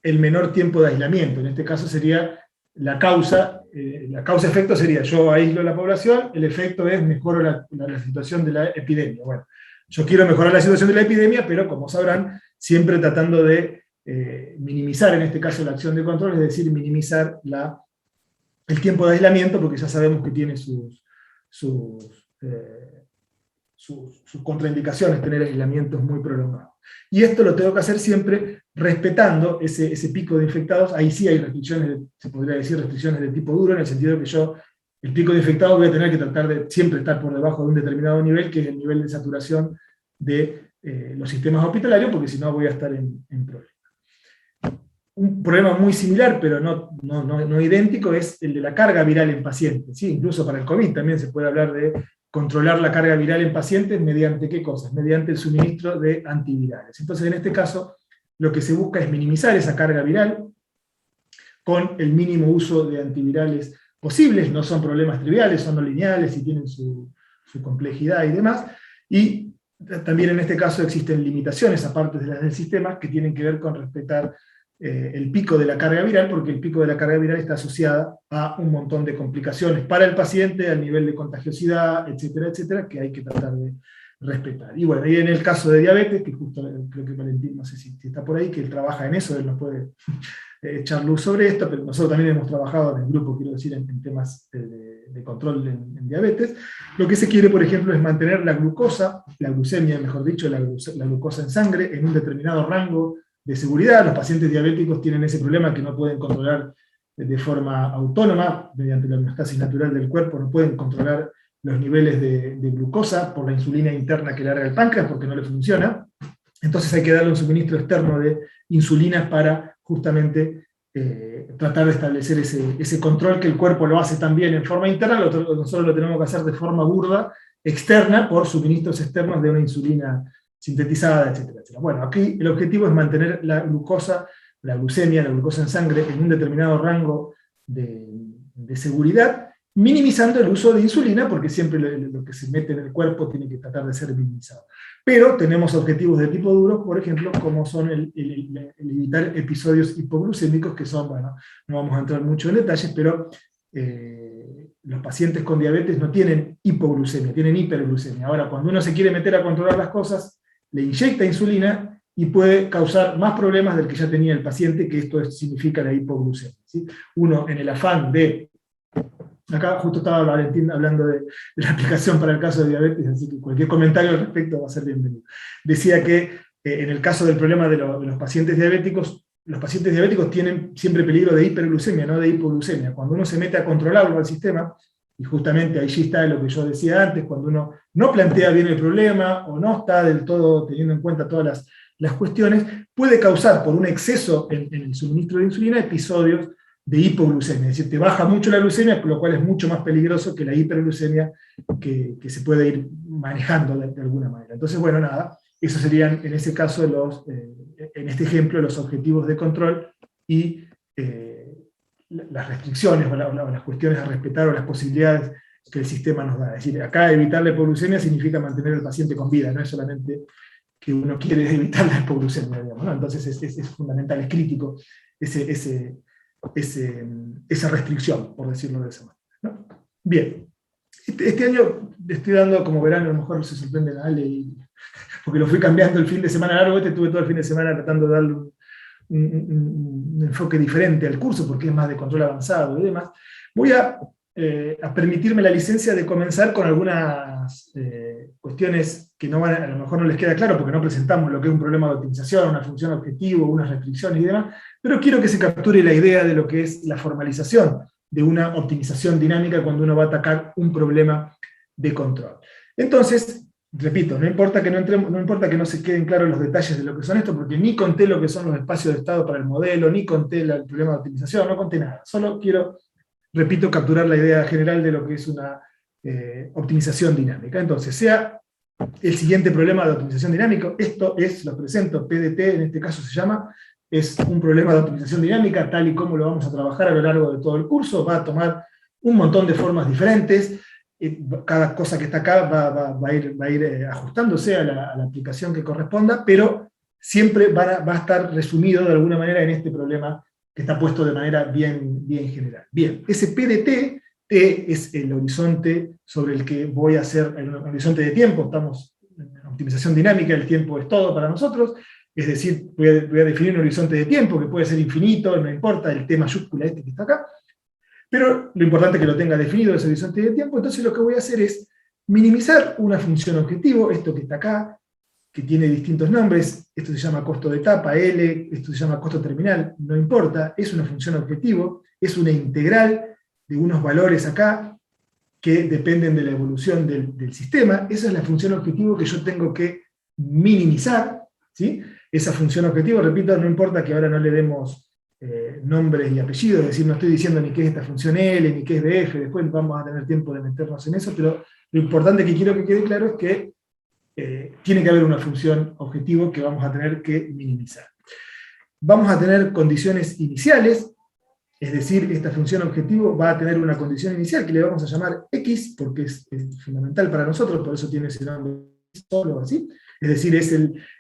el menor tiempo de aislamiento. En este caso sería la causa-efecto sería: yo aíslo la población, el efecto es mejoro la situación de la epidemia. Bueno, yo quiero mejorar la situación de la epidemia, pero como sabrán, siempre tratando de minimizar, en este caso, la acción de control, es decir, minimizar el tiempo de aislamiento, porque ya sabemos que tiene sus contraindicaciones tener aislamientos muy prolongados. Y esto lo tengo que hacer siempre respetando ese pico de infectados. Ahí sí hay restricciones, se podría decir restricciones de tipo duro, en el sentido de que yo, el pico de infectados, voy a tener que tratar de siempre estar por debajo de un determinado nivel, que es el nivel de saturación de los sistemas hospitalarios, porque si no voy a estar en problemas. Un problema muy similar, pero no idéntico, es el de la carga viral en pacientes. ¿Sí? Incluso para el COVID también se puede hablar de controlar la carga viral en pacientes mediante ¿qué cosas? Mediante el suministro de antivirales. Entonces, en este caso, lo que se busca es minimizar esa carga viral con el mínimo uso de antivirales posibles. No son problemas triviales, son no lineales y tienen su complejidad y demás. Y también en este caso existen limitaciones, aparte de las del sistema, que tienen que ver con respetar el pico de la carga viral, porque el pico de la carga viral está asociada a un montón de complicaciones para el paciente, al nivel de contagiosidad, etcétera, etcétera, que hay que tratar de respetar. Y bueno, y en el caso de diabetes, que justo creo que Valentín, no sé si está por ahí, que él trabaja en eso, él nos puede echar luz sobre esto, pero nosotros también hemos trabajado en el grupo, quiero decir, en temas de control en diabetes. Lo que se quiere, por ejemplo, es mantener la glucosa, la glucemia, mejor dicho, la glucosa en sangre, en un determinado rango de seguridad. Los pacientes diabéticos tienen ese problema que no pueden controlar de forma autónoma, mediante la homeostasis natural del cuerpo, no pueden controlar los niveles de glucosa por la insulina interna que larga el páncreas, porque no le funciona. Entonces hay que darle un suministro externo de insulina para justamente tratar de establecer ese control que el cuerpo lo hace también en forma interna, nosotros lo tenemos que hacer de forma burda, externa, por suministros externos de una insulina sintetizada, etcétera, etcétera. Bueno, aquí el objetivo es mantener la glucosa, la glucemia, la glucosa en sangre, en un determinado rango de seguridad, minimizando el uso de insulina, porque siempre lo que se mete en el cuerpo tiene que tratar de ser minimizado. Pero tenemos objetivos de tipo duro, por ejemplo, como son el evitar episodios hipoglucémicos, que son, bueno, no vamos a entrar mucho en detalles, pero los pacientes con diabetes no tienen hipoglucemia, tienen hiperglucemia. Ahora, cuando uno se quiere meter a controlar las cosas, le inyecta insulina y puede causar más problemas del que ya tenía el paciente, que esto significa la hipoglucemia, ¿sí? Uno, en el afán de... Acá justo estaba Valentín hablando de la aplicación para el caso de diabetes, así que cualquier comentario al respecto va a ser bienvenido. Decía que en el caso del problema de los pacientes diabéticos tienen siempre peligro de hiperglucemia, no de hipoglucemia. Cuando uno se mete a controlarlo al sistema, y justamente allí está lo que yo decía antes, cuando uno no plantea bien el problema, o no está del todo teniendo en cuenta todas las cuestiones, puede causar por un exceso en el suministro de insulina episodios de hipoglucemia, es decir, te baja mucho la glucemia, lo cual es mucho más peligroso que la hiperglucemia que se puede ir manejando de alguna manera. Entonces, bueno, nada, esos serían en ese caso, en este ejemplo, los objetivos de control y las restricciones o las cuestiones a respetar o las posibilidades que el sistema nos da. Es decir, acá evitar la hipoglucemia significa mantener al paciente con vida, no es solamente que uno quiere evitar la hipoglucemia, digamos, ¿no? Entonces es fundamental, es crítico esa restricción, por decirlo de esa manera, ¿no? Bien, este año estoy dando, como verán, a lo mejor se sorprende a Ale, porque lo fui cambiando el fin de semana largo, tuve todo el fin de semana tratando de darle un enfoque diferente al curso, porque es más de control avanzado y demás. Voy a permitirme la licencia de comenzar con algunas cuestiones que a lo mejor no les queda claro, porque no presentamos lo que es un problema de optimización, una función objetivo, unas restricciones y demás, pero quiero que se capture la idea de lo que es la formalización de una optimización dinámica cuando uno va a atacar un problema de control. Entonces, repito, no importa que no se queden claros los detalles de lo que son esto, porque ni conté lo que son los espacios de estado para el modelo, ni conté el problema de optimización, no conté nada. Solo quiero, repito, capturar la idea general de lo que es una optimización dinámica. Entonces, sea el siguiente problema de optimización dinámica, esto es, lo presento, PDT en este caso se llama, es un problema de optimización dinámica, tal y como lo vamos a trabajar a lo largo de todo el curso, va a tomar un montón de formas diferentes, cada cosa que está acá va a ir ajustándose a la aplicación que corresponda, pero siempre va a estar resumido de alguna manera en este problema que está puesto de manera bien general. Bien, ese PDT es el horizonte sobre el que voy a hacer, el horizonte de tiempo, estamos en optimización dinámica, el tiempo es todo para nosotros, es decir, voy a definir un horizonte de tiempo que puede ser infinito, no importa el T mayúscula este que está acá, pero lo importante es que lo tenga definido ese horizonte de tiempo. Entonces lo que voy a hacer es minimizar una función objetivo, esto que está acá, que tiene distintos nombres, esto se llama costo de etapa, L, esto se llama costo terminal, no importa, es una función objetivo, es una integral de unos valores acá que dependen de la evolución del sistema. Esa es la función objetivo que yo tengo que minimizar, ¿sí? Esa función objetivo, repito, no importa que ahora no le demos nombres y apellidos, es decir, no estoy diciendo ni qué es esta función L, ni qué es de F, después vamos a tener tiempo de meternos en eso, pero lo importante que quiero que quede claro es que tiene que haber una función objetivo que vamos a tener que minimizar. Vamos a tener condiciones iniciales, es decir, esta función objetivo va a tener una condición inicial que le vamos a llamar X, porque es fundamental para nosotros, por eso tiene ese nombre solo así. Es decir,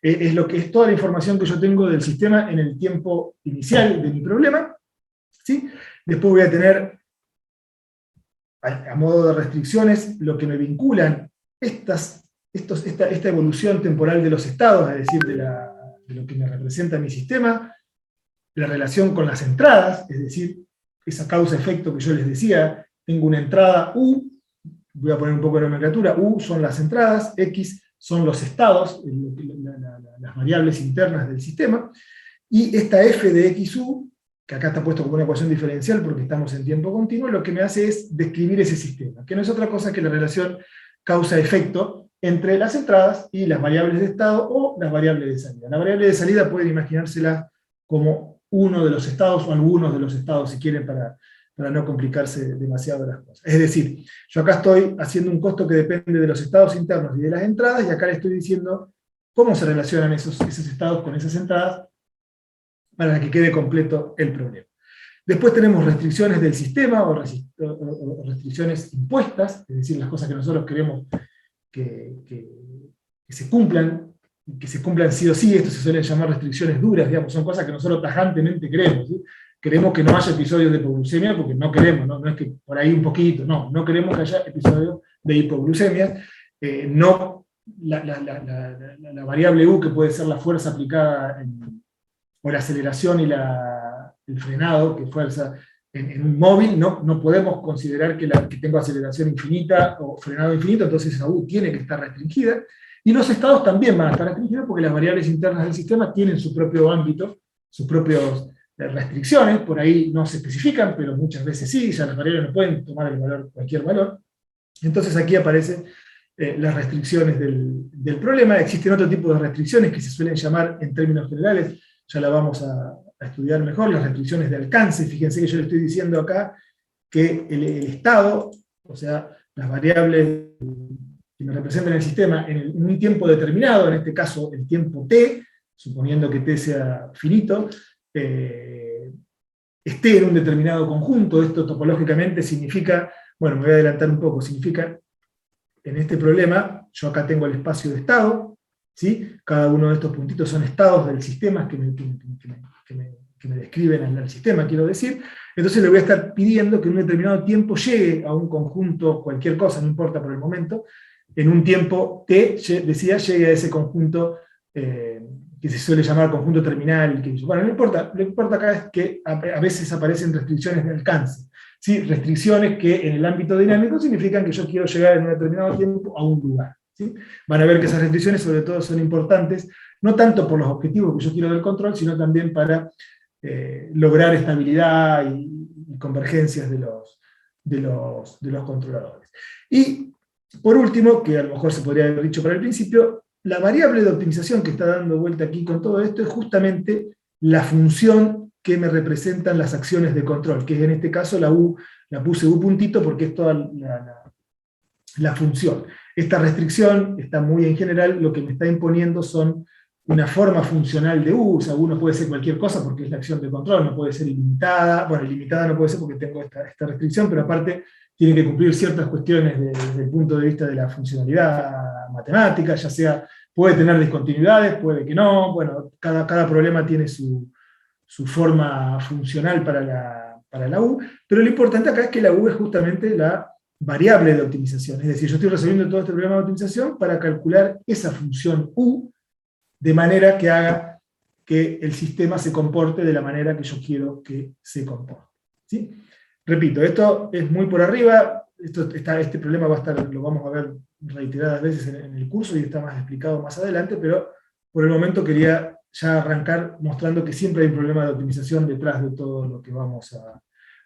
es lo que es toda la información que yo tengo del sistema en el tiempo inicial de mi problema, ¿sí? Después voy a tener, a modo de restricciones, lo que me vinculan esta evolución temporal de los estados, es decir, de lo que me representa mi sistema, la relación con las entradas, es decir, esa causa-efecto que yo les decía, tengo una entrada U, voy a poner un poco de nomenclatura, U son las entradas, X son los estados, las variables internas del sistema, y esta f de XU, que acá está puesto como una ecuación diferencial porque estamos en tiempo continuo, lo que me hace es describir ese sistema, que no es otra cosa que la relación causa-efecto entre las entradas y las variables de estado o las variables de salida. La variable de salida pueden imaginársela como uno de los estados o algunos de los estados, si quieren, para no complicarse demasiado las cosas. Es decir, yo acá estoy haciendo un costo que depende de los estados internos y de las entradas, y acá le estoy diciendo cómo se relacionan esos estados con esas entradas para que quede completo el problema. Después tenemos restricciones del sistema o restricciones impuestas, es decir, las cosas que nosotros queremos que se cumplan sí o sí. Esto se suelen llamar restricciones duras, digamos, son cosas que nosotros tajantemente queremos, ¿sí? Queremos que no haya episodios de hipoglucemia porque no queremos, no es que por ahí un poquito, no queremos que haya episodios de hipoglucemia, no la variable U, que puede ser la fuerza aplicada o la aceleración y el frenado, que fuerza en un móvil, no podemos considerar que tengo aceleración infinita o frenado infinito, entonces esa U tiene que estar restringida, y los estados también van a estar restringidos porque las variables internas del sistema tienen su propio ámbito, sus propios restricciones, por ahí no se especifican, pero muchas veces sí, ya las variables no pueden tomar cualquier valor. Entonces aquí aparecen las restricciones del problema. Existen otro tipo de restricciones que se suelen llamar, en términos generales, ya la vamos a estudiar mejor, las restricciones de alcance. Fíjense que yo le estoy diciendo acá que el estado, o sea, las variables que me representan el sistema en un tiempo determinado, en este caso el tiempo t, suponiendo que t sea finito, esté en un determinado conjunto. Esto topológicamente significa, bueno, me voy a adelantar un poco, significa, en este problema, yo acá tengo el espacio de estado, ¿sí? Cada uno de estos puntitos son estados del sistema que me describen al sistema, quiero decir. Entonces le voy a estar pidiendo que en un determinado tiempo llegue a un conjunto, cualquier cosa, no importa por el momento, en un tiempo t, decía, llegue a ese conjunto que se suele llamar conjunto terminal. Bueno, no importa, lo que importa acá es que a veces aparecen restricciones de alcance. ¿Sí? Restricciones que en el ámbito dinámico significan que yo quiero llegar en un determinado tiempo a un lugar. ¿Sí? Van a ver que esas restricciones sobre todo son importantes, no tanto por los objetivos que yo quiero del control, sino también para lograr estabilidad y convergencias de los controladores. Y por último, que a lo mejor se podría haber dicho para el principio, la variable de optimización que está dando vuelta aquí con todo esto es justamente la función que me representan las acciones de control, que es en este caso la U, la puse U puntito porque es toda la función. Esta restricción está muy en general, lo que me está imponiendo son una forma funcional de U, o sea, U no puede ser cualquier cosa porque es la acción de control, no puede ser ilimitada, bueno, ilimitada no puede ser porque tengo esta restricción, pero aparte tiene que cumplir ciertas cuestiones desde el punto de vista de la funcionalidad matemática, ya sea, puede tener discontinuidades, puede que no, bueno, cada problema tiene su forma funcional para la U, pero lo importante acá es que la U es justamente la variable de optimización, es decir, yo estoy resolviendo todo este problema de optimización para calcular esa función U, de manera que haga que el sistema se comporte de la manera que yo quiero que se comporte. ¿Sí? Repito, esto es muy por arriba, este problema lo vamos a ver reiteradas veces en el curso y está más explicado más adelante, pero por el momento quería ya arrancar mostrando que siempre hay un problema de optimización detrás de todo lo que vamos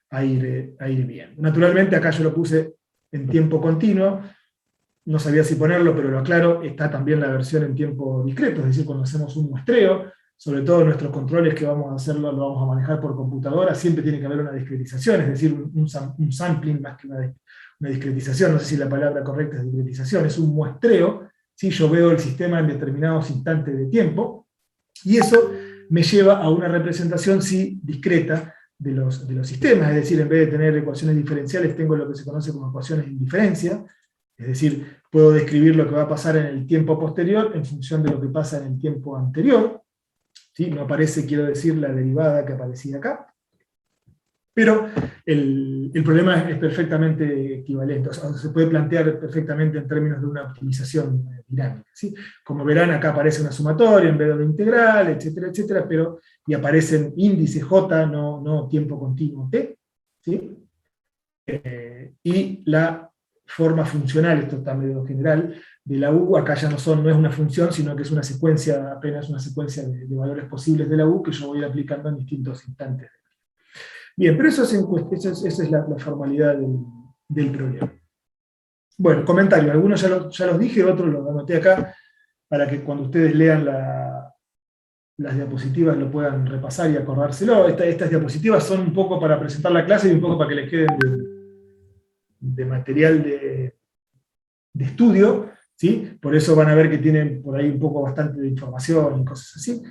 a ir viendo. Naturalmente acá yo lo puse en tiempo continuo, no sabía si ponerlo, pero lo aclaro, está también la versión en tiempo discreto, es decir, cuando hacemos un muestreo, sobre todo nuestros controles que vamos a hacerlo, lo vamos a manejar por computadora, siempre tiene que haber una discretización, es decir, un sampling más que una discretización, no sé si la palabra correcta es discretización, es un muestreo, ¿sí? Yo veo el sistema en determinados instantes de tiempo, y eso me lleva a una representación, sí, discreta de los sistemas, es decir, en vez de tener ecuaciones diferenciales, tengo lo que se conoce como ecuaciones de indiferencia, es decir, puedo describir lo que va a pasar en el tiempo posterior en función de lo que pasa en el tiempo anterior, ¿sí? No aparece, quiero decir, la derivada que aparecía acá, pero el problema es perfectamente equivalente, o sea, se puede plantear perfectamente en términos de una optimización dinámica. ¿Sí? Como verán, acá aparece una sumatoria en vez de una integral, etcétera, etcétera, y aparecen índices J, no tiempo continuo T, ¿sí? Y la forma funcional, esto está medio general, de la U, acá ya no es una función, sino que es una secuencia, apenas una secuencia de valores posibles de la U que yo voy aplicando en distintos instantes. Bien, pero esa es la formalidad del problema. Bueno, comentarios, algunos ya los dije, otros los anoté acá, para que cuando ustedes lean las diapositivas lo puedan repasar y acordárselo. Estas diapositivas son un poco para presentar la clase y un poco para que les queden de material de estudio, ¿sí? Por eso van a ver que tienen por ahí un poco bastante de información y cosas así.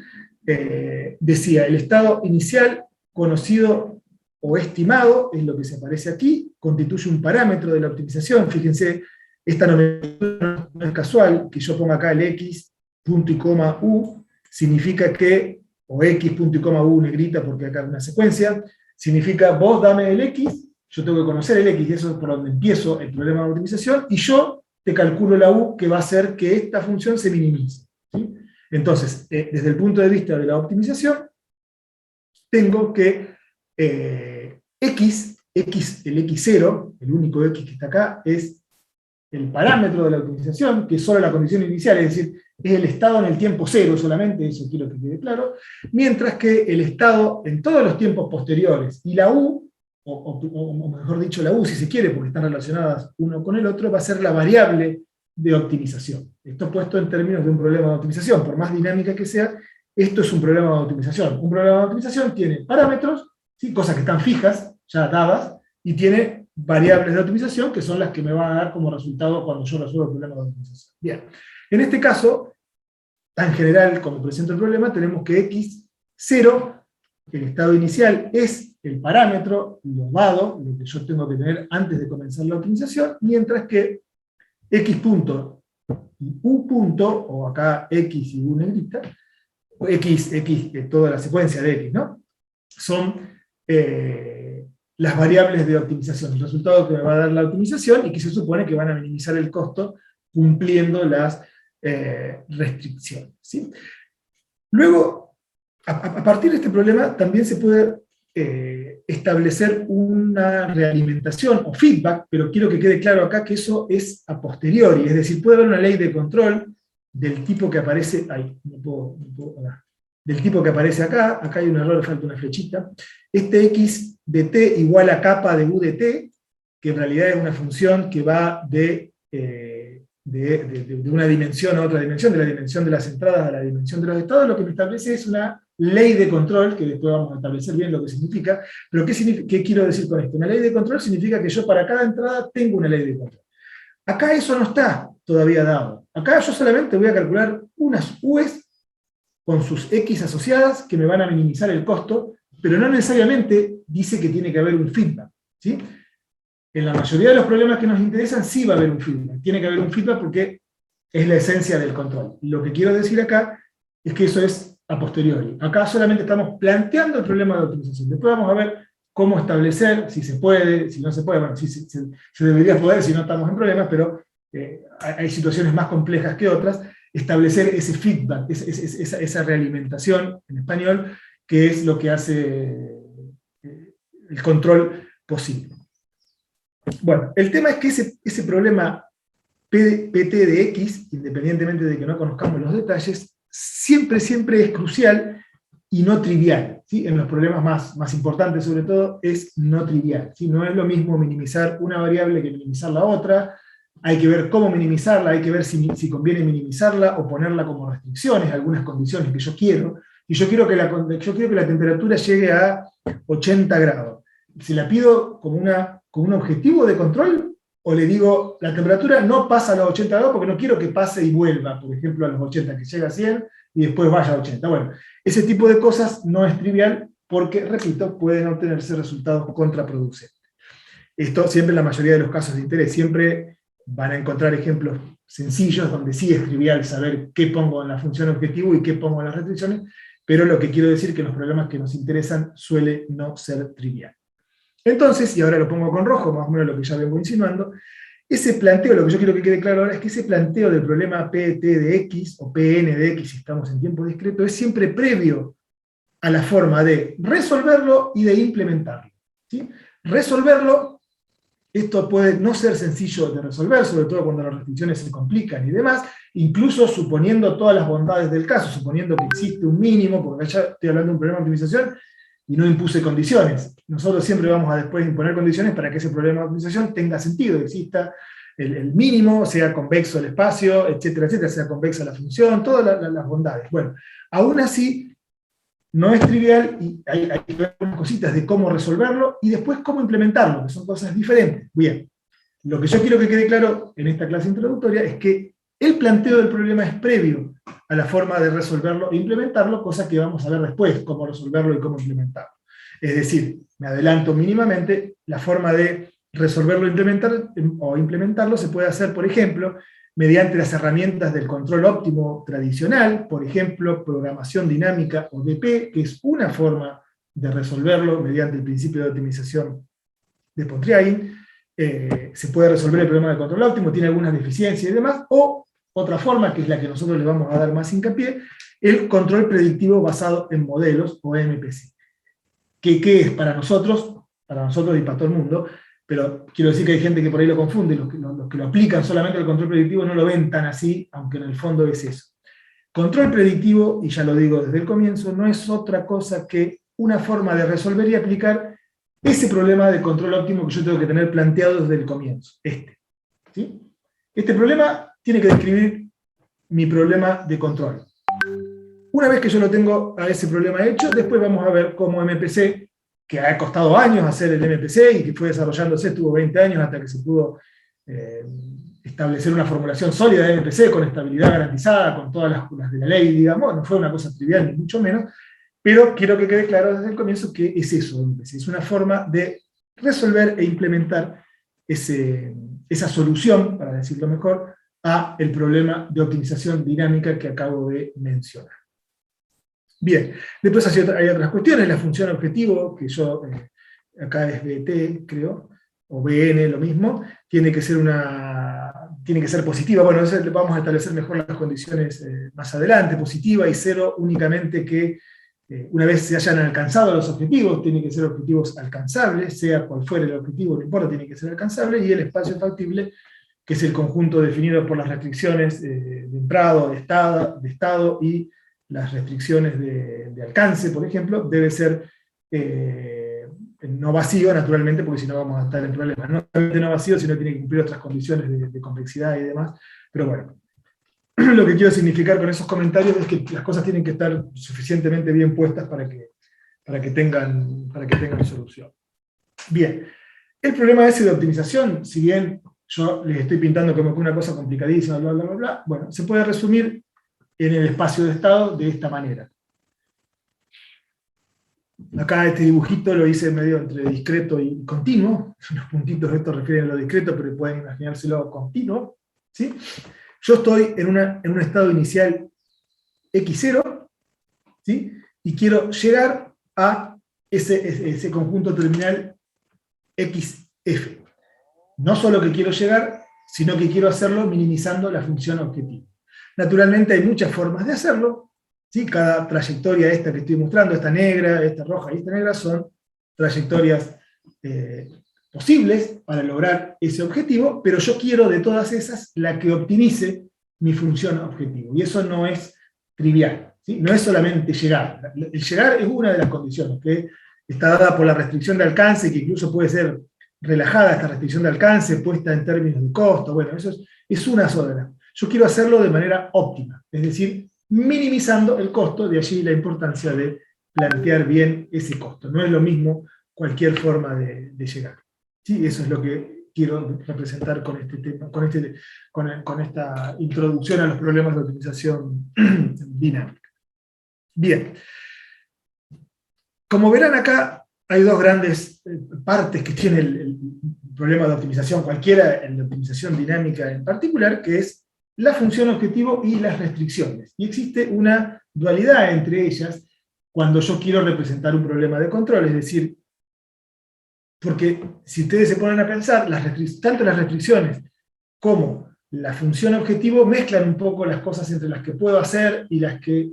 Decía, el estado inicial conocido o estimado, es lo que se aparece aquí, constituye un parámetro de la optimización. Fíjense, esta nomenclatura no es casual, que yo ponga acá el x, punto y coma u, significa que, o x, punto y coma u, negrita, porque acá hay una secuencia, significa vos dame el x, yo tengo que conocer el x, y eso es por donde empiezo el problema de optimización, y yo te calculo la u, que va a hacer que esta función se minimice. ¿Sí? Entonces, desde el punto de vista de la optimización, tengo que el x0, el único x que está acá, es el parámetro de la optimización, que es solo la condición inicial, es decir, es el estado en el tiempo cero solamente, eso quiero que quede claro, mientras que el estado en todos los tiempos posteriores, y la u, o mejor dicho la u si se quiere, porque están relacionadas uno con el otro, va a ser la variable de optimización. Esto puesto en términos de un problema de optimización, por más dinámica que sea, esto es un problema de optimización. Un problema de optimización tiene parámetros, ¿sí? Cosas que están fijas, ya dadas, y tiene variables de optimización, que son las que me van a dar como resultado cuando yo resuelvo el problema de optimización. Bien, en este caso, tan general como presento el problema, tenemos que x0, el estado inicial, es el parámetro, lo dado, lo que yo tengo que tener antes de comenzar la optimización, mientras que x punto, Y U punto, o acá X y U negrita, o X, toda la secuencia de X, ¿no? Son las variables de optimización, el resultado que me va a dar la optimización y que se supone que van a minimizar el costo cumpliendo las restricciones, ¿sí? Luego, a partir de este problema también se puede establecer una realimentación o feedback, pero quiero que quede claro acá que eso es a posteriori, es decir, puede haber una ley de control del tipo que aparece, del tipo que aparece acá hay un error, falta una flechita, este x de t igual a kappa de u de t, que en realidad es una función que va de una dimensión a otra dimensión, de la dimensión de las entradas a la dimensión de los estados, lo que me establece es una ley de control, que después vamos a establecer bien lo que significa, pero ¿qué quiero decir con esto? Una ley de control significa que yo para cada entrada tengo una ley de control. Acá eso no está todavía dado. Acá yo solamente voy a calcular unas U's con sus X asociadas que me van a minimizar el costo, pero no necesariamente dice que tiene que haber un feedback, ¿sí? En la mayoría de los problemas que nos interesan sí va a haber un feedback. Tiene que haber un feedback porque es la esencia del control. Lo que quiero decir acá es que eso es a posteriori. Acá solamente estamos planteando el problema de optimización. Después vamos a ver cómo establecer, si se puede, si no se puede. Bueno, sí, se debería poder si no estamos en problemas, pero hay situaciones más complejas que otras. Establecer ese feedback, esa realimentación en español, que es lo que hace el control posible. Bueno, el tema es que ese problema PT de X, independientemente de que no conozcamos los detalles, siempre es crucial y no trivial, ¿sí? En los problemas más importantes sobre todo es no trivial, ¿sí? No es lo mismo minimizar una variable que minimizar la otra, hay que ver cómo minimizarla, hay que ver si conviene minimizarla o ponerla como restricciones, algunas condiciones que yo quiero, y yo quiero que la temperatura llegue a 80 grados. Si la pido como un objetivo de control, o le digo, la temperatura no pasa a los 80 grados porque no quiero que pase y vuelva, por ejemplo, a los 80, que llegue a 100 y después vaya a 80. Bueno, ese tipo de cosas no es trivial porque, repito, pueden obtenerse resultados contraproducentes. Esto siempre en la mayoría de los casos de interés, siempre van a encontrar ejemplos sencillos donde sí es trivial saber qué pongo en la función objetivo y qué pongo en las restricciones, pero lo que quiero decir es que los problemas que nos interesan suele no ser trivial. Entonces, y ahora lo pongo con rojo, más o menos lo que ya vengo insinuando, ese planteo, lo que yo quiero que quede claro ahora es que ese planteo del problema PT de X, o PN de X si estamos en tiempo discreto, es siempre previo a la forma de resolverlo y de implementarlo, ¿sí? Resolverlo, esto puede no ser sencillo de resolver, sobre todo cuando las restricciones se complican y demás, incluso suponiendo todas las bondades del caso, suponiendo que existe un mínimo, porque ya estoy hablando de un problema de optimización, y no impuse condiciones. Nosotros siempre vamos a después imponer condiciones para que ese problema de optimización tenga sentido, exista el mínimo, sea convexo el espacio, etcétera, sea convexa la función, todas las bondades. Bueno, aún así, no es trivial, y hay unas cositas de cómo resolverlo, y después cómo implementarlo, que son cosas diferentes. Bien, lo que yo quiero que quede claro en esta clase introductoria es que el planteo del problema es previo a la forma de resolverlo e implementarlo, cosa que vamos a ver después, cómo resolverlo y cómo implementarlo. Es decir, me adelanto mínimamente, la forma de resolverlo o implementarlo se puede hacer, por ejemplo, mediante las herramientas del control óptimo tradicional, por ejemplo, programación dinámica o DP, que es una forma de resolverlo mediante el principio de optimización de Pontryagin. Se puede resolver el problema del control óptimo, tiene algunas deficiencias y demás, o otra forma, que es la que nosotros le vamos a dar más hincapié, el control predictivo basado en modelos, o MPC. ¿Qué es para nosotros y para todo el mundo? Pero quiero decir que hay gente que por ahí lo confunde, los que lo aplican solamente al control predictivo no lo ven tan así, aunque en el fondo es eso. Control predictivo, y ya lo digo desde el comienzo, no es otra cosa que una forma de resolver y aplicar ese problema de control óptimo que yo tengo que tener planteado desde el comienzo, ¿sí? Este problema tiene que describir mi problema de control. Una vez que yo lo tengo a ese problema hecho, después vamos a ver cómo MPC, que ha costado años hacer el MPC y que fue desarrollándose, estuvo 20 años hasta que se pudo establecer una formulación sólida de MPC con estabilidad garantizada, con todas las de la ley, digamos, no fue una cosa trivial ni mucho menos, pero quiero que quede claro desde el comienzo que es eso, MPC, es una forma de resolver e implementar esa solución, para decirlo mejor, a el problema de optimización dinámica que acabo de mencionar. Bien, después hay otras cuestiones, la función objetivo, que yo, acá es BT, creo, o BN, lo mismo, tiene que ser positiva. Bueno, entonces vamos a establecer mejor las condiciones más adelante, positiva y cero únicamente que una vez se hayan alcanzado los objetivos, tienen que ser objetivos alcanzables, sea cual fuere el objetivo, no importa, tiene que ser alcanzable, y el espacio factible, que es el conjunto definido por las restricciones de entrada, de estado y las restricciones de alcance, por ejemplo, debe ser no vacío, naturalmente, porque si no vamos a estar en problemas. No solamente no vacío, sino tiene que cumplir otras condiciones de complejidad y demás. Pero bueno, lo que quiero significar con esos comentarios es que las cosas tienen que estar suficientemente bien puestas para que tengan solución. Bien, el problema ese de optimización, si bien yo les estoy pintando como que una cosa complicadísima, bla, bla, bla, bla, bueno, se puede resumir en el espacio de estado de esta manera. Acá este dibujito lo hice medio entre discreto y continuo. Los puntitos estos refieren a lo discreto, pero pueden imaginárselo continuo, ¿sí? Yo estoy en un estado inicial x0, ¿sí? Y quiero llegar a ese conjunto terminal xf. No solo que quiero llegar, sino que quiero hacerlo minimizando la función objetivo. Naturalmente hay muchas formas de hacerlo, ¿sí? Cada trayectoria esta que estoy mostrando, esta negra, esta roja y esta negra, son trayectorias posibles para lograr ese objetivo, pero yo quiero de todas esas la que optimice mi función objetivo. Y eso no es trivial, ¿sí? No es solamente llegar. El llegar es una de las condiciones, que está dada por la restricción de alcance, que incluso puede ser relajada esta restricción de alcance, puesta en términos de costo. Bueno, eso es una sola. Yo quiero hacerlo de manera óptima, es decir, minimizando el costo, de allí la importancia de plantear bien ese costo. No es lo mismo cualquier forma de llegar. ¿Sí? Eso es lo que quiero representar con este tema, con esta introducción a los problemas de optimización dinámica. Bien. Como verán acá, hay dos grandes partes que tiene el problema de optimización, cualquiera, el de optimización dinámica en particular, que es la función objetivo y las restricciones. Y existe una dualidad entre ellas cuando yo quiero representar un problema de control, es decir, porque si ustedes se ponen a pensar, tanto las restricciones como la función objetivo mezclan un poco las cosas entre las que puedo hacer y las que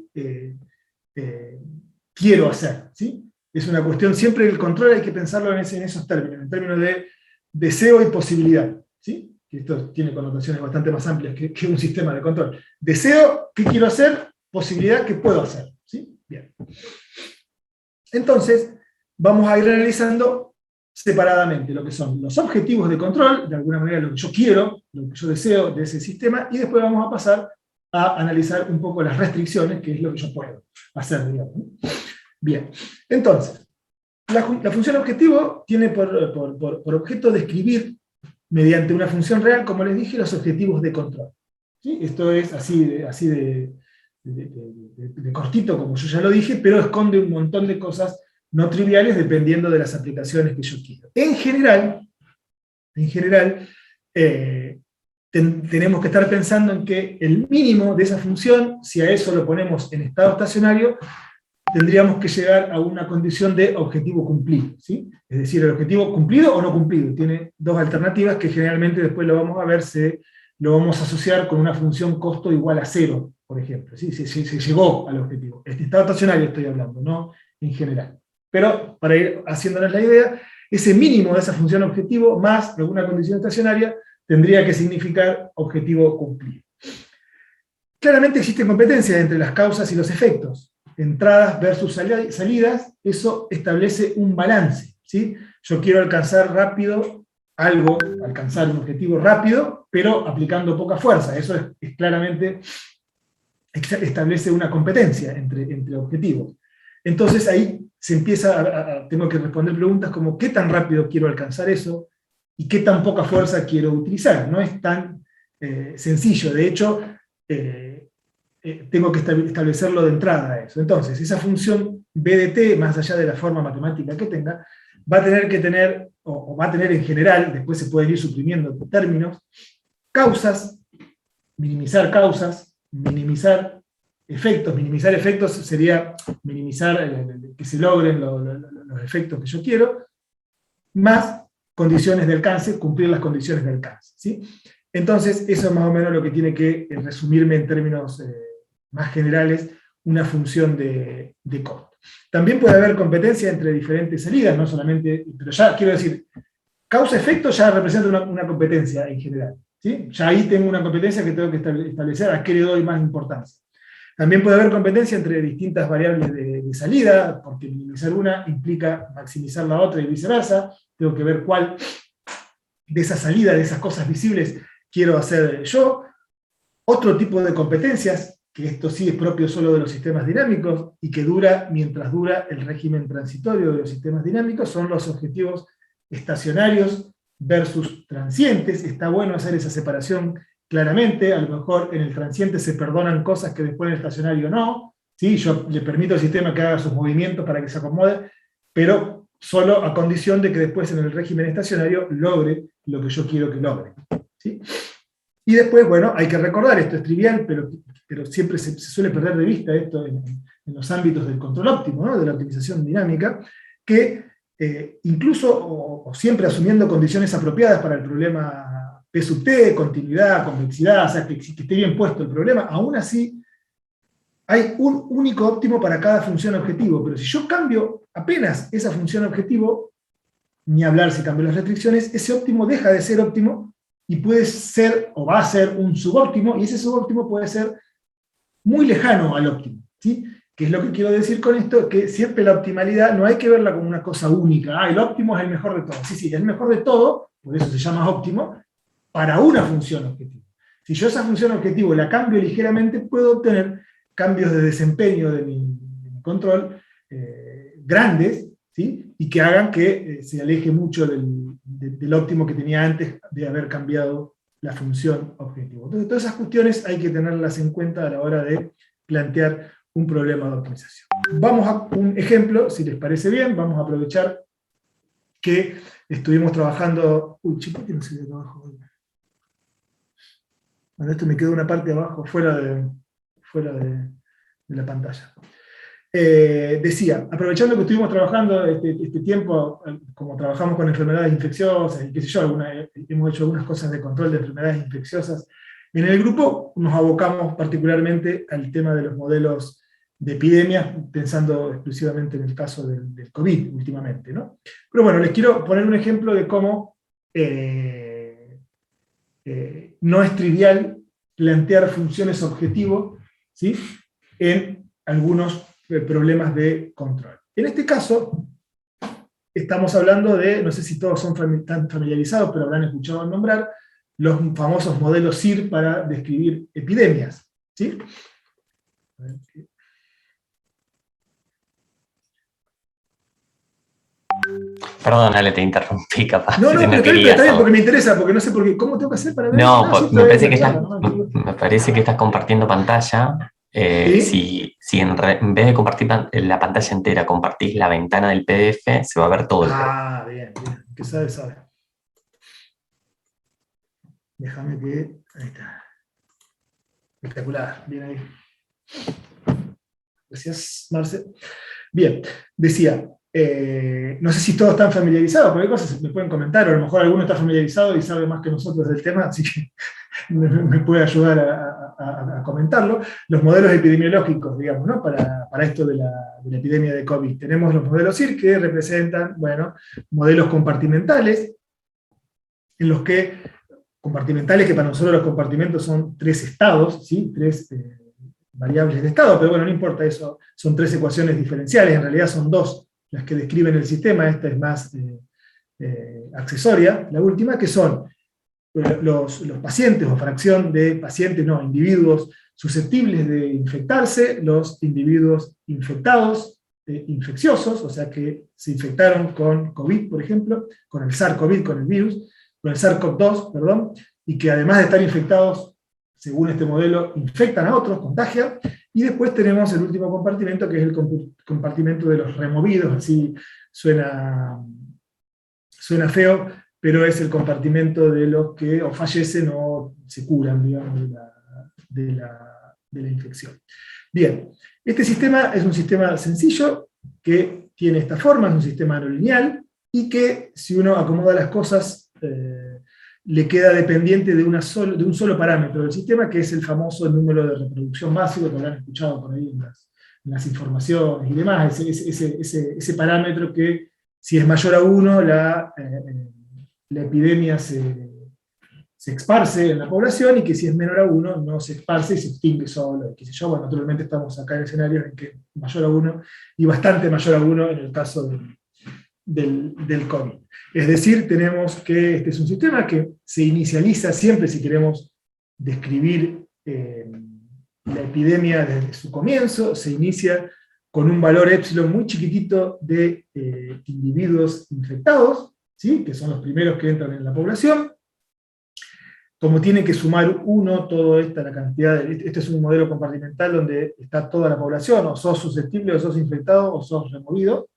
quiero hacer, ¿sí? Es una cuestión, siempre el control hay que pensarlo en esos términos, en términos de deseo y posibilidad, ¿sí? Que esto tiene connotaciones bastante más amplias que un sistema de control. Deseo, ¿qué quiero hacer? Posibilidad, ¿qué puedo hacer? ¿Sí? Bien. Entonces, vamos a ir analizando separadamente lo que son los objetivos de control, de alguna manera lo que yo quiero, lo que yo deseo de ese sistema, y después vamos a pasar a analizar un poco las restricciones, que es lo que yo puedo hacer, digamos. Bien, entonces, la función objetivo tiene por objeto describir, mediante una función real, como les dije, los objetivos de control. ¿Sí? Esto es así de cortito, como yo ya lo dije, pero esconde un montón de cosas no triviales dependiendo de las aplicaciones que yo quiero. En general, tenemos que estar pensando en que el mínimo de esa función, si a eso lo ponemos en estado estacionario, tendríamos que llegar a una condición de objetivo cumplido, ¿sí? Es decir, el objetivo cumplido o no cumplido. Tiene dos alternativas que generalmente después lo vamos a ver, lo vamos a asociar con una función costo igual a 0, por ejemplo. ¿Sí? Se llegó al objetivo. Este estado estacionario estoy hablando, no en general. Pero para ir haciéndonos la idea, ese mínimo de esa función objetivo más alguna condición estacionaria tendría que significar objetivo cumplido. Claramente existen competencias entre las causas y los efectos. Entradas versus salidas, eso establece un balance, ¿sí? Yo quiero alcanzar rápido alcanzar un objetivo rápido, pero aplicando poca fuerza. Eso es claramente establece una competencia entre objetivos. Entonces ahí se empieza tengo que responder preguntas como ¿qué tan rápido quiero alcanzar eso? ¿Y qué tan poca fuerza quiero utilizar? No es tan sencillo. De hecho, tengo que establecerlo de entrada a eso. Entonces, esa función BDT, más allá de la forma matemática que tenga, va a tener que tener, o va a tener en general, después se pueden ir suprimiendo términos, causas minimizar causas, minimizar efectos. Minimizar efectos sería minimizar que se logren los efectos que yo quiero, más condiciones de alcance, cumplir las condiciones de alcance, ¿sí? Entonces, eso es más o menos lo que tiene que resumirme en términos más generales una función de costo. También puede haber competencia entre diferentes salidas, no solamente, pero ya quiero decir, causa-efecto ya representa una competencia en general, ¿sí? Ya ahí tengo una competencia que tengo que establecer a qué le doy más importancia. También puede haber competencia entre distintas variables de salida, porque minimizar una implica maximizar la otra y viceversa. Tengo que ver cuál de esa salida, de esas cosas visibles, quiero hacer yo. Otro tipo de competencias, que esto sí es propio solo de los sistemas dinámicos, y que dura mientras dura el régimen transitorio de los sistemas dinámicos, son los objetivos estacionarios versus transientes. Está bueno hacer esa separación claramente. A lo mejor en el transiente se perdonan cosas que después en el estacionario no, ¿sí? Yo le permito al sistema que haga sus movimientos para que se acomode, pero solo a condición de que después en el régimen estacionario logre lo que yo quiero que logre, ¿sí? Y después, bueno, hay que recordar, esto es trivial, pero siempre se suele perder de vista esto en los ámbitos del control óptimo, ¿no? De la optimización dinámica, que incluso, o siempre asumiendo condiciones apropiadas para el problema P sub t, continuidad, convexidad, o sea, que esté bien puesto el problema, aún así hay un único óptimo para cada función objetivo, pero si yo cambio apenas esa función objetivo, ni hablar si cambio las restricciones, ese óptimo deja de ser óptimo y puede ser, o va a ser un subóptimo, y ese subóptimo puede ser muy lejano al óptimo, ¿sí? ¿Qué es lo que quiero decir con esto? Que siempre la optimalidad no hay que verla como una cosa única. El óptimo es el mejor de todo. Sí, es el mejor de todo, por eso se llama óptimo, para una función objetivo. Si yo esa función objetivo la cambio ligeramente, puedo obtener cambios de desempeño de mi control grandes, ¿sí? Y que hagan que se aleje mucho del óptimo que tenía antes de haber cambiado la función objetivo. Entonces, todas esas cuestiones hay que tenerlas en cuenta a la hora de plantear un problema de optimización. Vamos a un ejemplo, si les parece bien. Vamos a aprovechar que estuvimos trabajando... Uy, chico, ¿por qué no se ve acá abajo? Bueno, esto me quedó una parte de abajo, fuera de la pantalla. Decía, aprovechando que estuvimos trabajando este tiempo, como trabajamos con enfermedades infecciosas, y qué sé yo, hemos hecho algunas cosas de control de enfermedades infecciosas, en el grupo nos abocamos particularmente al tema de los modelos de epidemias, pensando exclusivamente en el caso del COVID últimamente, ¿no? Pero bueno, les quiero poner un ejemplo de cómo no es trivial plantear funciones objetivo, ¿sí? En algunos problemas de control. En este caso, estamos hablando de, no sé si todos están familiarizados, pero habrán escuchado nombrar, los famosos modelos SIR para describir epidemias, ¿sí? Perdón, Ale, te interrumpí, capaz. No, si pero está querías, bien, porque me interesa, porque no sé por qué. ¿Cómo tengo que hacer para ver? No, Sí, me parece que me parece que estás compartiendo pantalla. ¿Sí? Si en vez de compartir la pantalla entera, compartís la ventana del PDF, se va a ver todo el programa. Ah, bien, bien. Que sabe. Déjame que... Ahí está. Espectacular, bien ahí. Gracias, Marce. Bien, decía, no sé si todos están familiarizados, porque hay cosas que me pueden comentar, o a lo mejor alguno está familiarizado y sabe más que nosotros del tema, así que me puede ayudar a comentarlo. Los modelos epidemiológicos, digamos, ¿no? Para esto de la epidemia de COVID. Tenemos los modelos SIR que representan, bueno, modelos compartimentales, en los que para nosotros los compartimentos son 3 estados, ¿sí? 3 variables de estado, pero bueno, no importa eso, son 3 ecuaciones diferenciales, en realidad son 2 las que describen el sistema, esta es más accesoria, la última, que son los pacientes, o fracción de pacientes, no, individuos susceptibles de infectarse, los individuos infectados, infecciosos, o sea que se infectaron con COVID, por ejemplo, con el SARS-CoV, con el virus, con el SARS-CoV-2, perdón, y que además de estar infectados, según este modelo, infectan a otros, contagian, y después tenemos el último compartimento, que es el compartimento de los removidos, así suena feo, pero es el compartimento de los que o fallecen o se curan, digamos, de la infección. Bien, este sistema es un sistema sencillo que tiene esta forma, es un sistema no lineal, y que si uno acomoda las cosas, le queda dependiente de un solo parámetro del sistema, que es el famoso número de reproducción básico, que habrán escuchado por ahí en las informaciones y demás, ese parámetro que si es mayor a 1, la epidemia se esparce en la población, y que si es menor a 1 no se esparce y se extingue solo, qué sé yo. Bueno, naturalmente estamos acá en escenarios en que mayor a 1, y bastante mayor a 1 en el caso del COVID. Es decir, tenemos que este es un sistema que se inicializa siempre, si queremos describir la epidemia desde su comienzo, se inicia con un valor épsilon muy chiquitito de individuos infectados, ¿sí? Que son los primeros que entran en la población. Como tiene que sumar 1 toda la cantidad, este es un modelo compartimental donde está toda la población, o sos susceptible, o sos infectado, o sos removido,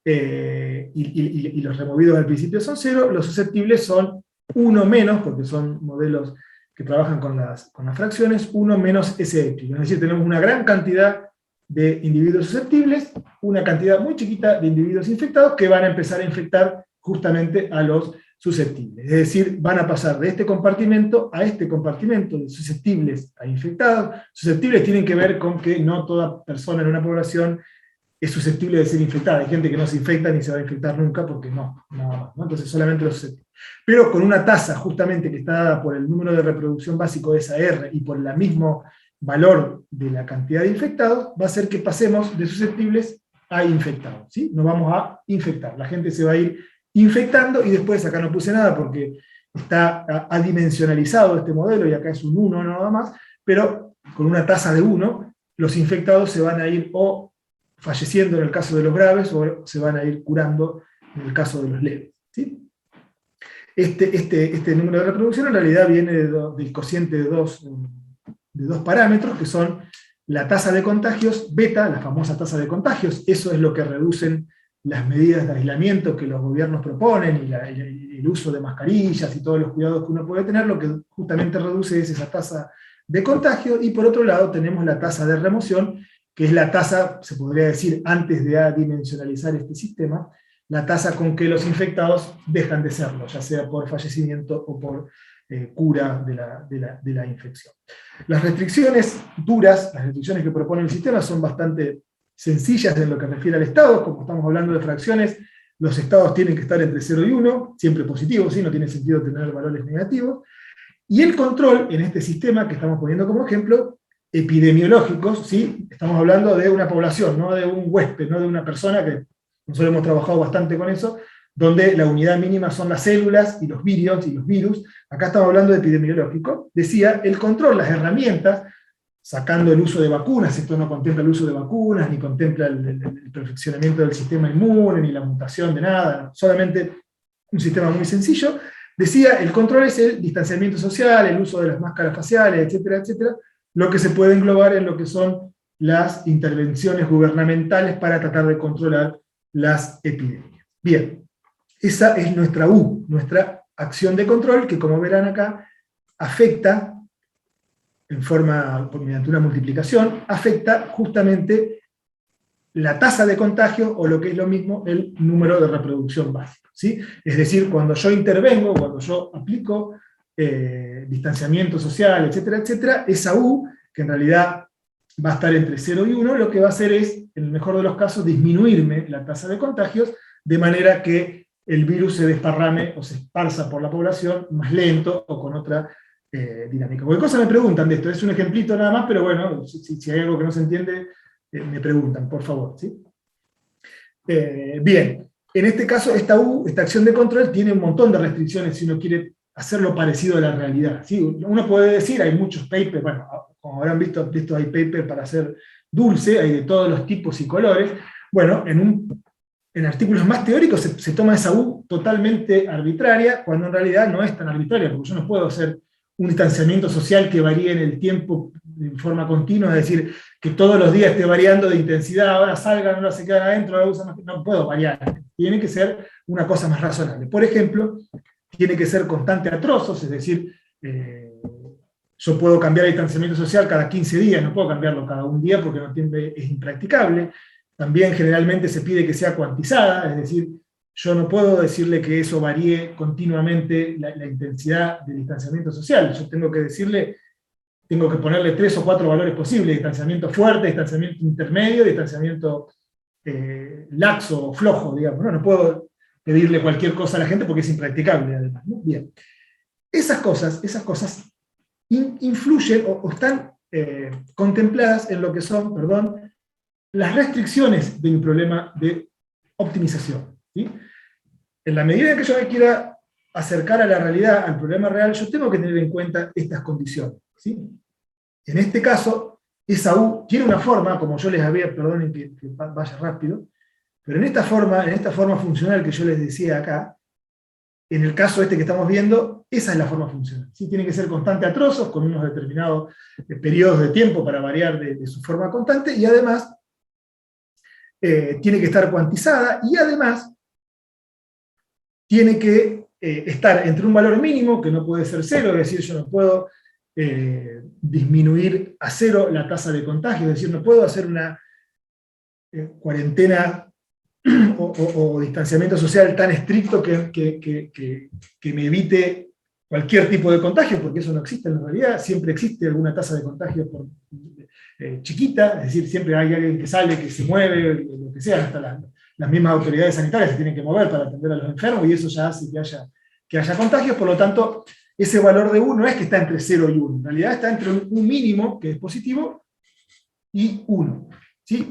y los removidos al principio son 0, los susceptibles son 1 menos, porque son modelos que trabajan con las fracciones, 1 menos ese épsilon. Es decir, tenemos una gran cantidad de individuos susceptibles, una cantidad muy chiquita de individuos infectados que van a empezar a infectar justamente a los susceptibles. Es decir, van a pasar de este compartimento a este compartimento de susceptibles a infectados. Susceptibles tienen que ver con que no toda persona en una población es susceptible de ser infectada. Hay gente que no se infecta ni se va a infectar nunca porque no, nada más, ¿no? Entonces solamente los susceptibles. Pero con una tasa justamente que está dada por el número de reproducción básico de esa R y por el mismo valor de la cantidad de infectados, va a hacer que pasemos de susceptibles a infectados, ¿sí? Nos vamos a infectar. La gente se va a ir infectando, y después acá no puse nada porque está adimensionalizado este modelo, y acá es un 1 nada más, pero con una tasa de 1, los infectados se van a ir o falleciendo en el caso de los graves, o se van a ir curando en el caso de los leves, ¿sí? Este número de reproducción en realidad viene del cociente de dos parámetros, que son la tasa de contagios beta, la famosa tasa de contagios. Eso es lo que reducen las medidas de aislamiento que los gobiernos proponen, y el uso de mascarillas y todos los cuidados que uno puede tener. Lo que justamente reduce es esa tasa de contagio. Y por otro lado tenemos la tasa de remoción, que es la tasa, se podría decir, antes de adimensionalizar este sistema, la tasa con que los infectados dejan de serlo, ya sea por fallecimiento o por cura de la infección. Las restricciones duras, las restricciones que propone el sistema, son bastante sencillas en lo que refiere al estado. Como estamos hablando de fracciones, los estados tienen que estar entre 0 y 1, siempre positivos, ¿sí? No tiene sentido tener valores negativos. Y el control en este sistema que estamos poniendo como ejemplo, epidemiológicos, ¿sí? Estamos hablando de una población, no de un huésped, no de una persona, que nosotros hemos trabajado bastante con eso, donde la unidad mínima son las células y los virions y los virus. Acá estamos hablando de epidemiológico. Decía, el control, las herramientas, sacando el uso de vacunas. Esto no contempla el uso de vacunas, ni contempla el perfeccionamiento del sistema inmune, ni la mutación de nada, solamente un sistema muy sencillo. Decía, el control es el distanciamiento social, el uso de las máscaras faciales, etcétera, etcétera, lo que se puede englobar en lo que son las intervenciones gubernamentales para tratar de controlar las epidemias. Bien, esa es nuestra U, nuestra acción de control, que como verán acá, afecta, mediante una multiplicación, afecta justamente la tasa de contagio, o lo que es lo mismo, el número de reproducción básico, ¿sí? Es decir, cuando yo intervengo, cuando yo aplico distanciamiento social, etcétera, etcétera, esa U, que en realidad va a estar entre 0 y 1, lo que va a hacer es, en el mejor de los casos, disminuirme la tasa de contagios, de manera que el virus se desparrame o se esparza por la población más lento o con otra dinámica. Cualquier cosa me preguntan de esto, es un ejemplito nada más, pero bueno, si hay algo que no se entiende, me preguntan, por favor, ¿sí? Bien, en este caso, esta U, esta acción de control, tiene un montón de restricciones si uno quiere hacerlo parecido a la realidad, ¿sí? Uno puede decir, hay muchos papers, bueno, como habrán visto, hay papers para hacer dulce, hay de todos los tipos y colores. Bueno, en artículos más teóricos se toma esa U totalmente arbitraria, cuando en realidad no es tan arbitraria, porque yo no puedo hacer un distanciamiento social que varíe en el tiempo en forma continua, es decir, que todos los días esté variando de intensidad, ahora salgan, ahora se quedan adentro, ahora usan más, no puedo variar, tiene que ser una cosa más razonable. Por ejemplo, tiene que ser constante a trozos, es decir, Yo puedo cambiar el distanciamiento social cada 15 días, no puedo cambiarlo cada un día porque es impracticable. También generalmente se pide que sea cuantizada, es decir, yo no puedo decirle que eso varíe continuamente la intensidad del distanciamiento social. Yo tengo que ponerle 3 o 4 valores posibles: distanciamiento fuerte, distanciamiento intermedio, distanciamiento laxo o flojo, digamos. No puedo pedirle cualquier cosa a la gente porque es impracticable, además, ¿no? Bien. Esas cosas influyen o están contempladas en lo que son, las restricciones de mi problema de optimización, ¿sí? En la medida en que yo me quiera acercar a la realidad, al problema real, yo tengo que tener en cuenta estas condiciones, ¿sí? En este caso, esa U tiene una forma, como yo les había, perdonen que vaya rápido, pero en esta forma funcional que yo les decía acá, en el caso este que estamos viendo, esa es la forma funcional, ¿sí? Tiene que ser constante a trozos, con unos determinados periodos de tiempo para variar de su forma constante, y además tiene que estar cuantizada, y además tiene que estar entre un valor mínimo, que no puede ser 0, es decir, yo no puedo disminuir a 0 la tasa de contagio, es decir, no puedo hacer una cuarentena o distanciamiento social tan estricto que me evite cualquier tipo de contagio, porque eso no existe en la realidad. Siempre existe alguna tasa de contagio chiquita, es decir, siempre hay alguien que sale, que se mueve, lo que sea, hasta las mismas autoridades sanitarias se tienen que mover para atender a los enfermos, y eso ya hace que haya contagios. Por lo tanto, ese valor de U no es que está entre 0 y 1, en realidad está entre un mínimo, que es positivo, y 1. ¿Sí?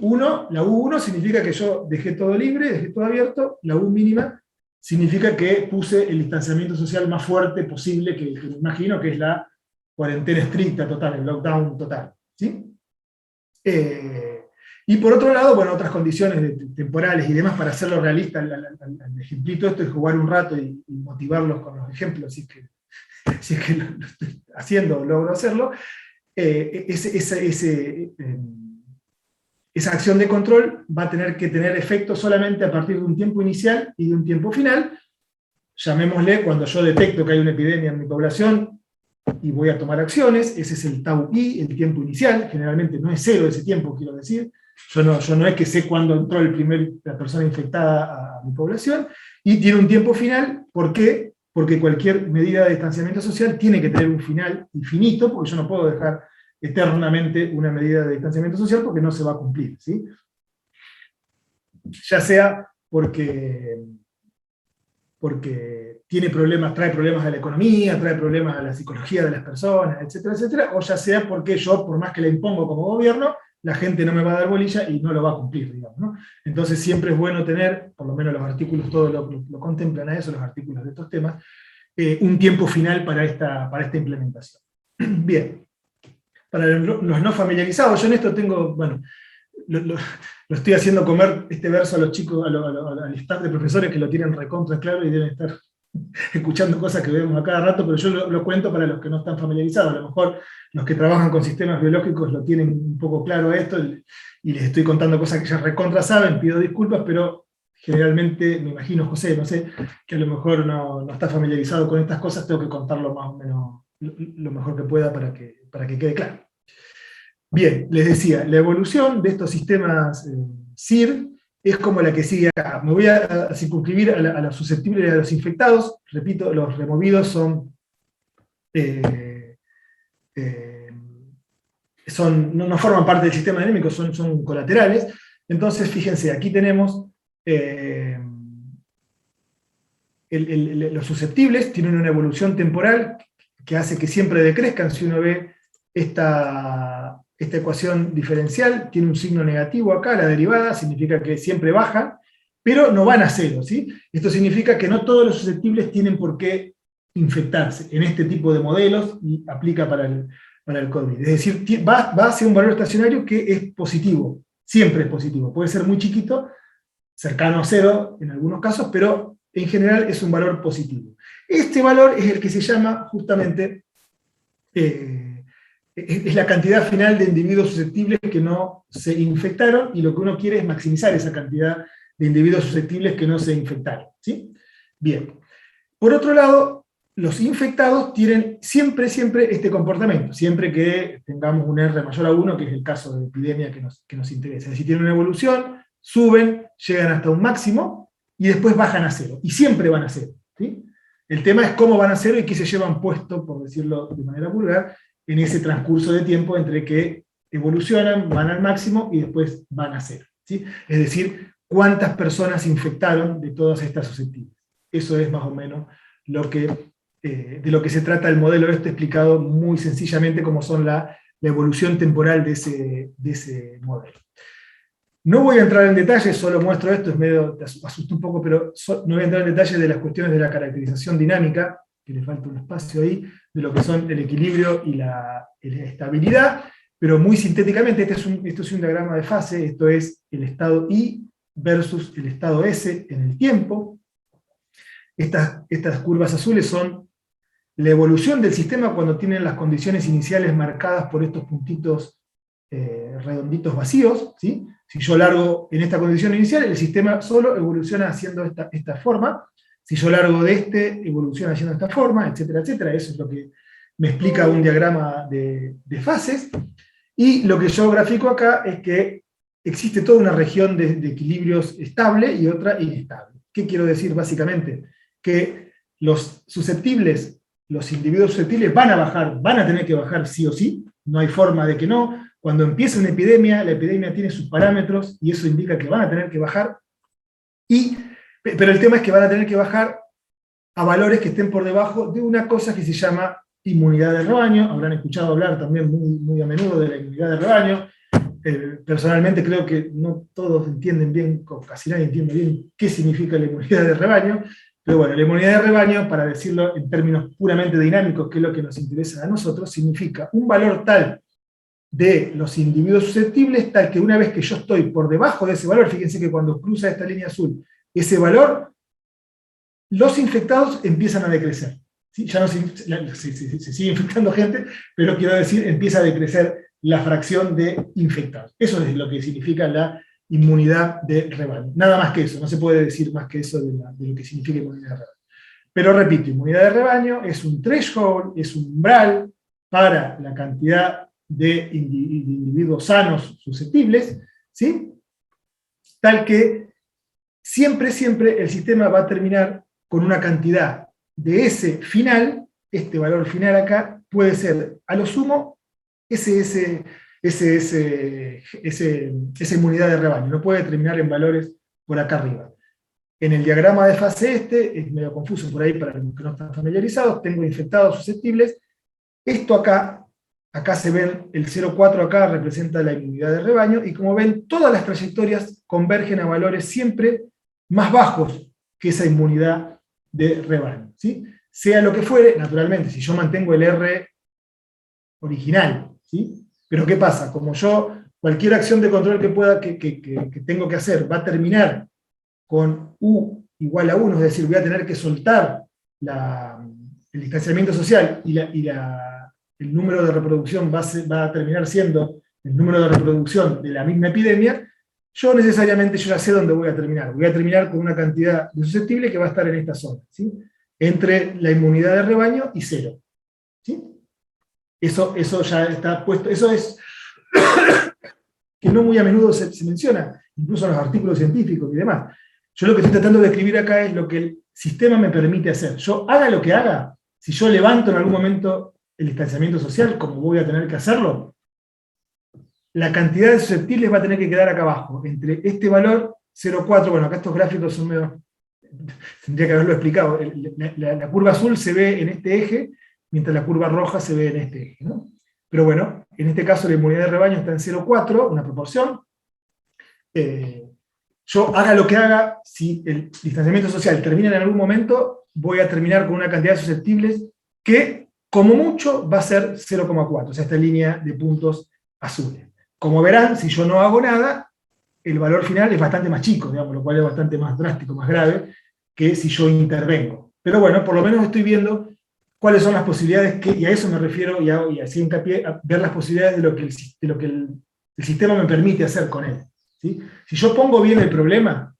La U1 significa que yo dejé todo libre, dejé todo abierto. La U mínima significa que puse el distanciamiento social más fuerte posible, que me imagino que es la cuarentena estricta total, el lockdown total, ¿sí? Y por otro lado, bueno, otras condiciones temporales y demás, para hacerlo realista, el ejemplito esto es jugar un rato y motivarlos con los ejemplos, si es que lo estoy haciendo o logro hacerlo. Esa acción de control va a tener que tener efecto solamente a partir de un tiempo inicial y de un tiempo final. Llamémosle cuando yo detecto que hay una epidemia en mi población y voy a tomar acciones. Ese es el tau i, el tiempo inicial. Generalmente no es 0 ese tiempo, quiero decir. Yo no es que sé cuándo entró la persona infectada a mi población. Y tiene un tiempo final. ¿Por qué? Porque cualquier medida de distanciamiento social tiene que tener un final infinito, porque yo no puedo dejar eternamente una medida de distanciamiento social porque no se va a cumplir, ¿sí? Ya sea porque trae problemas a la economía, trae problemas a la psicología de las personas, etcétera, etcétera, o ya sea porque yo, por más que la impongo como gobierno, la gente no me va a dar bolilla y no lo va a cumplir, digamos, ¿no? Entonces siempre es bueno tener, por lo menos los artículos todos lo contemplan a eso, los artículos de estos temas, un tiempo final para esta implementación. Bien. Para los no familiarizados, yo en esto tengo, bueno, lo estoy haciendo comer este verso a los chicos, al staff de profesores que lo tienen recontra claro y deben estar escuchando cosas que vemos a cada rato, pero yo lo cuento para los que no están familiarizados. A lo mejor los que trabajan con sistemas biológicos lo tienen un poco claro esto, y les estoy contando cosas que ya recontra saben, pido disculpas, pero generalmente, me imagino, José, no sé, que a lo mejor no está familiarizado con estas cosas, tengo que contarlo más o menos lo mejor que pueda para que quede claro. Bien, les decía, la evolución de estos sistemas SIR es como la que sigue acá. Me voy a circunscribir a los susceptibles y a los infectados. Repito, los removidos no forman parte del sistema endémico, son colaterales. Entonces, fíjense, aquí tenemos los susceptibles, tienen una evolución temporal que hace que siempre decrezcan. Si uno ve esta ecuación diferencial, tiene un signo negativo acá, la derivada, significa que siempre bajan, pero no van a 0, ¿sí? Esto significa que no todos los susceptibles tienen por qué infectarse en este tipo de modelos, y aplica para el COVID. Es decir, va hacia un valor estacionario que es positivo, siempre es positivo. Puede ser muy chiquito, cercano a 0 en algunos casos, pero en general es un valor positivo. Este valor es el que se llama justamente, es la cantidad final de individuos susceptibles que no se infectaron, y lo que uno quiere es maximizar esa cantidad de individuos susceptibles que no se infectaron, ¿sí? Bien. Por otro lado, los infectados tienen siempre este comportamiento, siempre que tengamos un R mayor a 1, que es el caso de epidemia que nos interesa. Es decir, tienen una evolución, suben, llegan hasta un máximo, y después bajan a 0, y siempre van a 0, ¿sí? El tema es cómo van a 0 y qué se llevan puesto, por decirlo de manera vulgar, en ese transcurso de tiempo entre que evolucionan, van al máximo y después van a 0, ¿sí? Es decir, cuántas personas infectaron de todas estas susceptibles. Eso es más o menos de lo que se trata el modelo explicado muy sencillamente como son la evolución temporal de ese modelo. No voy a entrar en detalle, solo muestro esto, es medio, te asusta un poco, pero no voy a entrar en detalle de las cuestiones de la caracterización dinámica, que le falta un espacio ahí, de lo que son el equilibrio y la estabilidad, pero muy sintéticamente, esto es un diagrama de fase, esto es el estado I versus el estado S en el tiempo. Estas curvas azules son la evolución del sistema cuando tienen las condiciones iniciales marcadas por estos puntitos redonditos vacíos, ¿sí? Si yo largo en esta condición inicial, el sistema solo evoluciona haciendo esta forma. Si yo largo de evoluciona haciendo esta forma, etcétera, etcétera. Eso es lo que me explica un diagrama de fases. Y lo que yo grafico acá es que existe toda una región de equilibrios estable y otra inestable. ¿Qué quiero decir básicamente? Que los susceptibles, los individuos susceptibles van a bajar, van a tener que bajar sí o sí, no hay forma de que no. Cuando empieza una epidemia, la epidemia tiene sus parámetros y eso indica que van a tener que bajar, pero el tema es que van a tener que bajar a valores que estén por debajo de una cosa que se llama inmunidad de rebaño. Habrán escuchado hablar también muy a menudo de la inmunidad de rebaño. Personalmente creo que no todos entienden bien, casi nadie entiende bien qué significa la inmunidad de rebaño, pero bueno, la inmunidad de rebaño, para decirlo en términos puramente dinámicos, que es lo que nos interesa a nosotros, significa un valor tal de los individuos susceptibles, tal que una vez que yo estoy por debajo de ese valor, fíjense que cuando cruza esta línea azul, ese valor, los infectados empiezan a decrecer. ¿Sí? Ya no se sigue infectando gente, pero quiero decir, empieza a decrecer la fracción de infectados. Eso es lo que significa la inmunidad de rebaño. Nada más que eso, no se puede decir más que eso de lo que significa inmunidad de rebaño. Pero repito, inmunidad de rebaño es un threshold, es un umbral para la cantidad de individuos sanos susceptibles, ¿sí? Tal que siempre el sistema va a terminar con una cantidad de ese final, este valor final acá, puede ser a lo sumo esa inmunidad de rebaño, no puede terminar en valores por acá arriba. En el diagrama de fase es medio confuso por ahí para los que no están familiarizados, tengo infectados susceptibles, esto acá se ven, el 0,4 acá representa la inmunidad de rebaño, y como ven, todas las trayectorias convergen a valores siempre más bajos que esa inmunidad de rebaño, ¿sí? Sea lo que fuere, naturalmente, si yo mantengo el R original, ¿sí? Pero ¿qué pasa? Como cualquier acción de control que tengo que hacer va a terminar con U igual a 1, es decir, voy a tener que soltar el distanciamiento social y el número de reproducción va a terminar siendo el número de reproducción de la misma epidemia, yo ya sé dónde voy a terminar. Voy a terminar con una cantidad de susceptible que va a estar en esta zona, ¿sí? Entre la inmunidad de rebaño y 0. ¿Sí? Eso ya está puesto, eso es que no muy a menudo se menciona, incluso en los artículos científicos y demás. Yo lo que estoy tratando de escribir acá es lo que el sistema me permite hacer. Yo haga lo que haga, si yo levanto en algún momento el distanciamiento social, como voy a tener que hacerlo, la cantidad de susceptibles va a tener que quedar acá abajo, entre este valor 0,4, bueno, acá estos gráficos son medio, tendría que haberlo explicado, la curva azul se ve en este eje, mientras la curva roja se ve en este eje, ¿no? Pero bueno, en este caso la inmunidad de rebaño está en 0,4, una proporción. Yo haga lo que haga, si el distanciamiento social termina en algún momento, voy a terminar con una cantidad de susceptibles que, como mucho, va a ser 0,4, o sea, esta línea de puntos azules. Como verán, si yo no hago nada, el valor final es bastante más chico, digamos, lo cual es bastante más drástico, más grave, que si yo intervengo. Pero bueno, por lo menos estoy viendo cuáles son las posibilidades, y a eso me refiero, y así hincapié, a ver las posibilidades de lo que el sistema me permite hacer con él. ¿Sí? Si yo pongo bien el problema,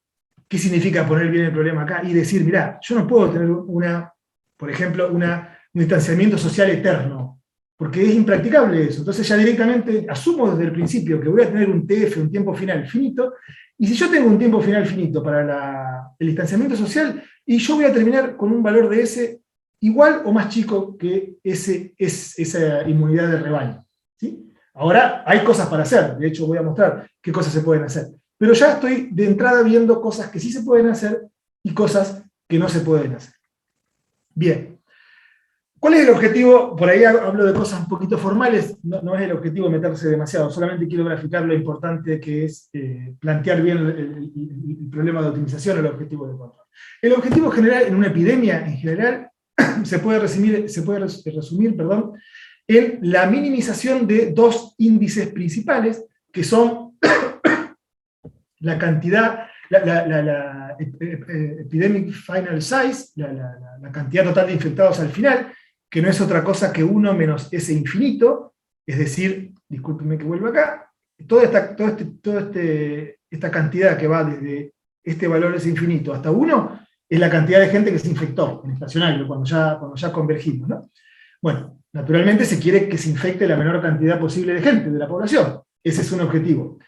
¿qué significa poner bien el problema acá? Y decir, mirá, yo no puedo tener una por ejemplo, un distanciamiento social eterno, porque es impracticable eso. Entonces ya directamente asumo desde el principio que voy a tener un TF, un tiempo final finito, y si yo tengo un tiempo final finito para el distanciamiento social, y yo voy a terminar con un valor de S igual o más chico que esa inmunidad de rebaño, ¿sí? Ahora hay cosas para hacer, de hecho voy a mostrar qué cosas se pueden hacer, pero ya estoy de entrada viendo cosas que sí se pueden hacer y cosas que no se pueden hacer. Bien. ¿Cuál es el objetivo? Por ahí hablo de cosas un poquito formales, no es el objetivo meterse demasiado, solamente quiero graficar lo importante que es plantear bien el problema de optimización o el objetivo de control. El objetivo general, en una epidemia en general, se puede resumir, en la minimización de dos índices principales, que son la cantidad, la epidemic final size, la cantidad total de infectados al final, que no es otra cosa que 1 menos S infinito, es decir, discúlpenme que vuelva acá, toda esta cantidad que va desde este valor S infinito hasta 1, es la cantidad de gente que se infectó en estacionario, cuando ya convergimos, ¿no? Bueno, naturalmente se quiere que se infecte la menor cantidad posible de gente, de la población. Ese es un objetivo.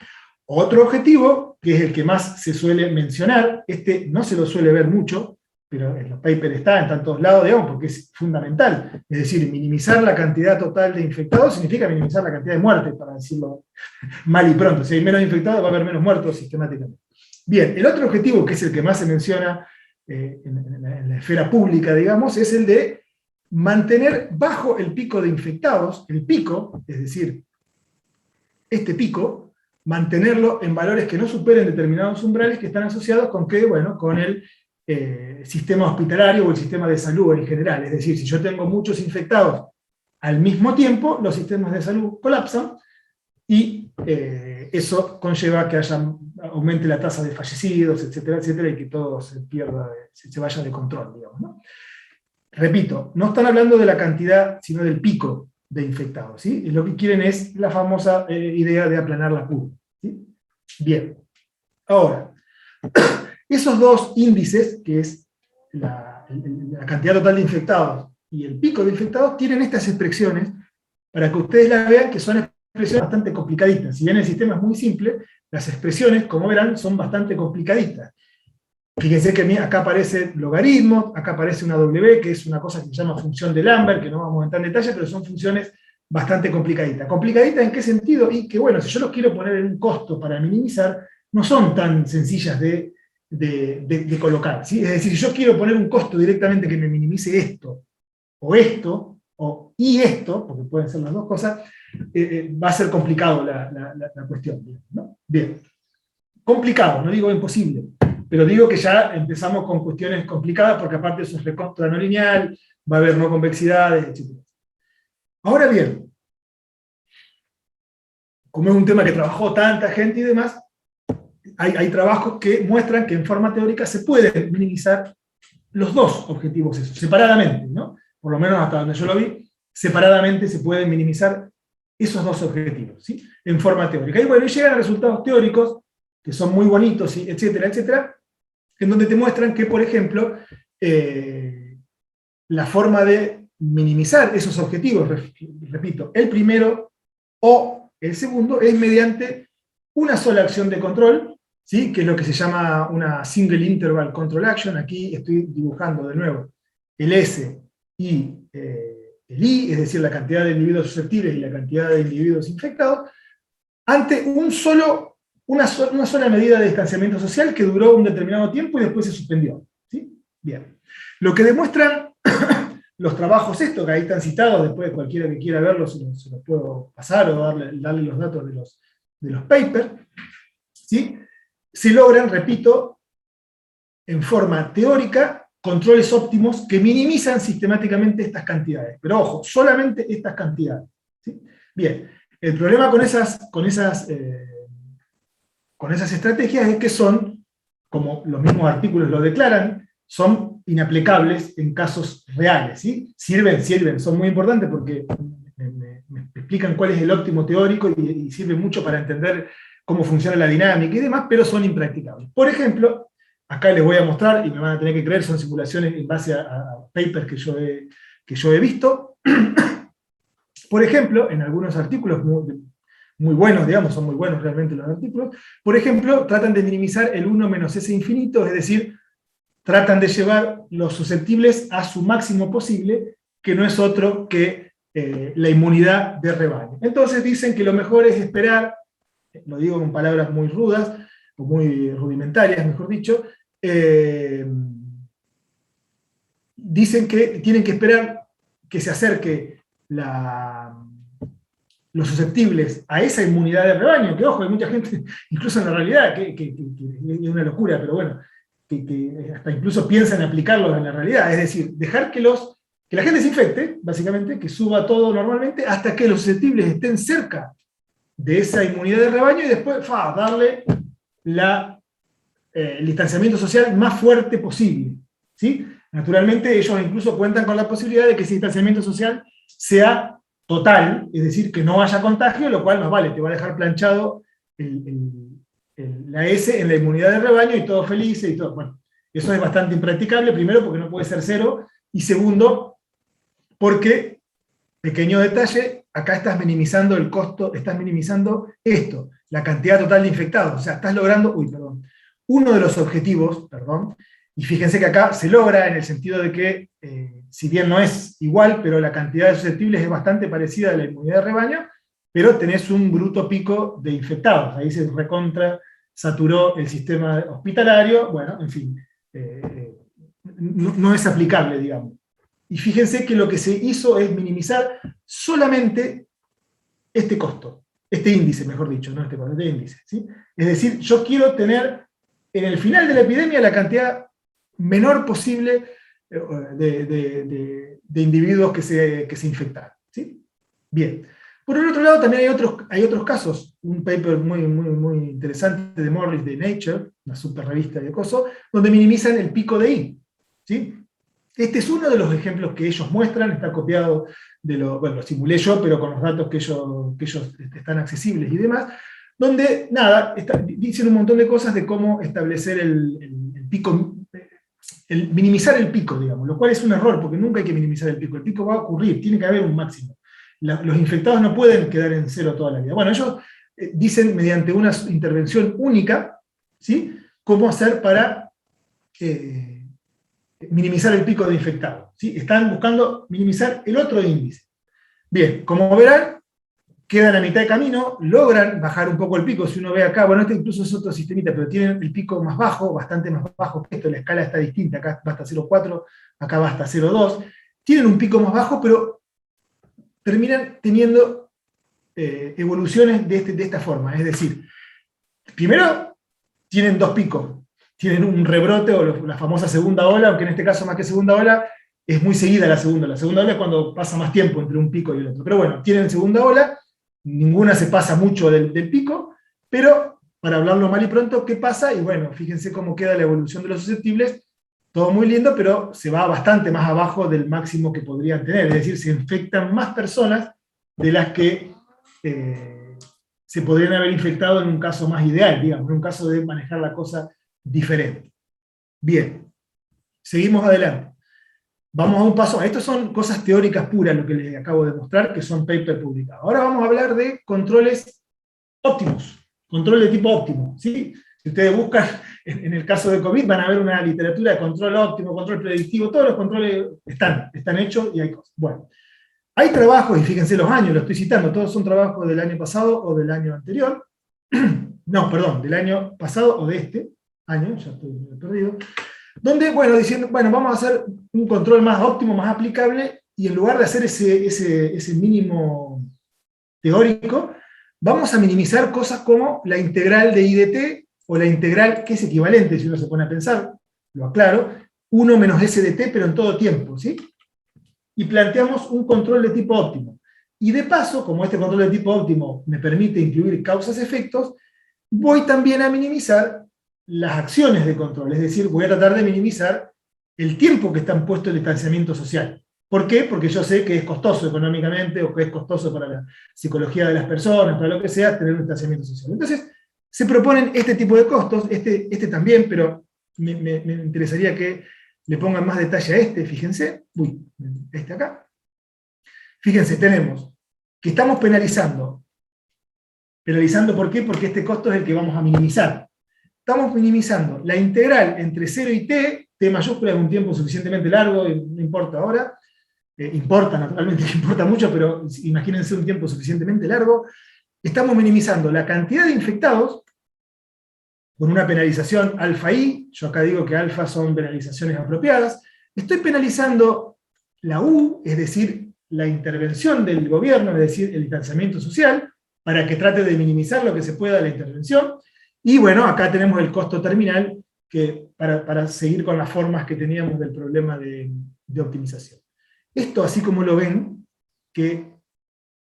Otro objetivo, que es el que más se suele mencionar, este no se lo suele ver mucho, pero en los papers está en todos lados, digamos, porque es fundamental. Es decir, minimizar la cantidad total de infectados significa minimizar la cantidad de muertes, para decirlo mal y pronto. Si hay menos infectados, va a haber menos muertos sistemáticamente. Bien, el otro objetivo, que es el que más se menciona en la esfera pública, digamos, es el de mantener bajo el pico de infectados, el pico, es decir, este pico, mantenerlo en valores que no superen determinados umbrales que están asociados con qué, bueno, con el sistema hospitalario o el sistema de salud en general. Es decir, si yo tengo muchos infectados al mismo tiempo, los sistemas de salud colapsan y eso conlleva que aumente la tasa de fallecidos, etcétera, etcétera, y que todo se pierda, se vaya de control, digamos, ¿no? Repito, no están hablando de la cantidad, sino del pico de infectados, ¿sí? Y lo que quieren es la famosa idea de aplanar la curva, ¿sí? Bien. Ahora, esos dos índices, que es la cantidad total de infectados y el pico de infectados, tienen estas expresiones, para que ustedes las vean, que son expresiones bastante complicaditas. Si bien el sistema es muy simple, las expresiones, como verán, son bastante complicaditas. Fíjense que acá aparece logaritmo, acá aparece una W, que es una cosa que se llama función de Lambert, que no vamos a entrar en detalle, pero son funciones bastante complicaditas. ¿Complicaditas en qué sentido? Y que bueno, si yo los quiero poner en un costo para minimizar, no son tan sencillas de colocar, ¿sí? Es decir, si yo quiero poner un costo directamente que me minimice esto, y esto, porque pueden ser las dos cosas, va a ser complicado la cuestión, ¿no? Bien. Complicado, no digo imposible, pero digo que ya empezamos con cuestiones complicadas, porque aparte eso es recontra no lineal, va a haber no convexidades, etc. Ahora bien, como es un tema que trabajó tanta gente y demás, hay trabajos que muestran que en forma teórica se pueden minimizar los dos objetivos esos, separadamente, ¿no? Por lo menos hasta donde yo lo vi, separadamente se pueden minimizar esos dos objetivos, ¿sí? En forma teórica. Y bueno, llegan a resultados teóricos, que son muy bonitos, etcétera, etcétera, en donde te muestran que, por ejemplo, la forma de minimizar esos objetivos, repito, el primero o el segundo, es mediante una sola acción de control, ¿sí? Que es lo que se llama una single interval control action. Aquí estoy dibujando de nuevo el S y el I, es decir, la cantidad de individuos susceptibles y la cantidad de individuos infectados, ante una sola medida de distanciamiento social que duró un determinado tiempo y después se suspendió, ¿sí? Bien. Lo que demuestran los trabajos estos, que ahí están citados, después cualquiera que quiera verlos se los puedo pasar o darle los datos de los papers, ¿sí? Se logran, repito, en forma teórica, controles óptimos que minimizan sistemáticamente estas cantidades. Pero ojo, solamente estas cantidades, ¿sí? Bien, el problema con esas estrategias es que son, como los mismos artículos lo declaran, son inaplicables en casos reales, ¿sí? Sirven, son muy importantes porque me explican cuál es el óptimo teórico y sirven mucho para entender cómo funciona la dinámica y demás, pero son impracticables. Por ejemplo, acá les voy a mostrar, y me van a tener que creer, son simulaciones en base a papers que yo he visto. Por ejemplo, en algunos artículos muy buenos, digamos, son muy buenos realmente los artículos, por ejemplo, tratan de minimizar el 1 menos S infinito, es decir, tratan de llevar los susceptibles a su máximo posible, que no es otro que la inmunidad de rebaño. Entonces dicen que lo mejor es esperar, lo digo con palabras muy rudas, o muy rudimentarias, mejor dicho, dicen que tienen que esperar que se acerque los susceptibles a esa inmunidad de rebaño, que ojo, hay mucha gente, incluso en la realidad, que es una locura, pero bueno, que hasta incluso piensa en aplicarlo en la realidad, es decir, dejar que la gente se infecte, básicamente, que suba todo normalmente, hasta que los susceptibles estén cerca de esa inmunidad de rebaño, y después darle el distanciamiento social más fuerte posible, ¿sí? Naturalmente ellos incluso cuentan con la posibilidad de que ese distanciamiento social sea total, es decir, que no haya contagio, lo cual más vale, te va a dejar planchado la S en la inmunidad de rebaño y todos felices y todo. Bueno, eso es bastante impracticable, primero porque no puede ser cero, y segundo, porque, pequeño detalle, acá estás minimizando el costo, estás minimizando esto, la cantidad total de infectados, o sea, estás logrando, uno de los objetivos, y fíjense que acá se logra en el sentido de que, si bien no es igual, pero la cantidad de susceptibles es bastante parecida a la inmunidad de rebaño, pero tenés un bruto pico de infectados, ahí se recontra saturó el sistema hospitalario, bueno, en fin, no es aplicable, digamos. Y fíjense que lo que se hizo es minimizar solamente este costo, este índice, mejor dicho, no este costo, este índice, ¿sí? Es decir, yo quiero tener en el final de la epidemia la cantidad menor posible de individuos que se infectaron, ¿sí? Bien. Por el otro lado, también hay otros casos. Un paper muy interesante de Morris de Nature, una super revista de coso, donde minimizan el pico de I, ¿sí? Este es uno de los ejemplos que ellos muestran, está copiado lo simulé yo, pero con los datos que ellos están accesibles y demás, donde, nada, dicen un montón de cosas de cómo establecer el pico, minimizar el pico, digamos, lo cual es un error, porque nunca hay que minimizar el pico va a ocurrir, tiene que haber un máximo. Los infectados no pueden quedar en cero toda la vida. Bueno, ellos dicen mediante una intervención única, ¿sí?, cómo hacer para minimizar el pico de infectados, ¿sí? Están buscando minimizar el otro índice. Bien, como verán, quedan a mitad de camino, logran bajar un poco el pico. Si uno ve acá, bueno, este incluso es otro sistemita, pero tienen el pico más bajo, bastante más bajo que esto, la escala está distinta, acá va hasta 0,4, acá va hasta 0,2. Tienen un pico más bajo, pero terminan teniendo evoluciones de esta forma. Es decir, primero tienen dos picos. Tienen un rebrote o la famosa segunda ola, aunque en este caso más que segunda ola, es muy seguida la segunda. La segunda ola es cuando pasa más tiempo entre un pico y el otro. Pero bueno, tienen segunda ola, ninguna se pasa mucho del pico, pero para hablarlo mal y pronto, ¿qué pasa? Y bueno, fíjense cómo queda la evolución de los susceptibles, todo muy lindo, pero se va bastante más abajo del máximo que podrían tener, es decir, se infectan más personas de las que se podrían haber infectado en un caso más ideal, digamos, en un caso de manejar la cosa diferente. Bien, seguimos adelante. Vamos a un paso, estas son cosas teóricas puras, lo que les acabo de mostrar, que son papers publicados. Ahora vamos a hablar de controles óptimos, control de tipo óptimo, ¿sí? Si ustedes buscan, en el caso de COVID, van a ver una literatura de control óptimo, control predictivo, todos los controles están hechos y hay cosas. Bueno, hay trabajos, y fíjense los años, lo estoy citando, todos son trabajos del año pasado o del año anterior, no, perdón, del año pasado o de este año, ya estoy perdido, donde, bueno, diciendo, bueno, vamos a hacer un control más óptimo, más aplicable, y en lugar de hacer ese mínimo teórico, vamos a minimizar cosas como la integral de IDT, o la integral que es equivalente, si uno se pone a pensar, lo aclaro, 1 menos SDT, pero en todo tiempo, ¿sí? Y planteamos un control de tipo óptimo. Y de paso, como este control de tipo óptimo me permite incluir causas-efectos, voy también a minimizar las acciones de control, es decir, voy a tratar de minimizar el tiempo que está puesto el distanciamiento social. ¿Por qué? Porque yo sé que es costoso económicamente, o que es costoso para la psicología de las personas, para lo que sea, tener un distanciamiento social. Entonces, se proponen este tipo de costos, este también, pero me interesaría que le pongan más detalle a este, fíjense, este acá. Fíjense, tenemos que estamos penalizando. ¿Penalizando por qué? Porque este costo es el que vamos a minimizar. Estamos minimizando la integral entre 0 y t mayúscula es un tiempo suficientemente largo, no importa ahora, importa naturalmente, que importa mucho, pero imagínense un tiempo suficientemente largo. Estamos minimizando la cantidad de infectados con una penalización alfa I, yo acá digo que alfa son penalizaciones apropiadas. Estoy penalizando la U, es decir, la intervención del gobierno, es decir, el distanciamiento social, para que trate de minimizar lo que se pueda la intervención. Y bueno, acá tenemos el costo terminal, que para seguir con las formas que teníamos del problema de optimización. Esto, así como lo ven, que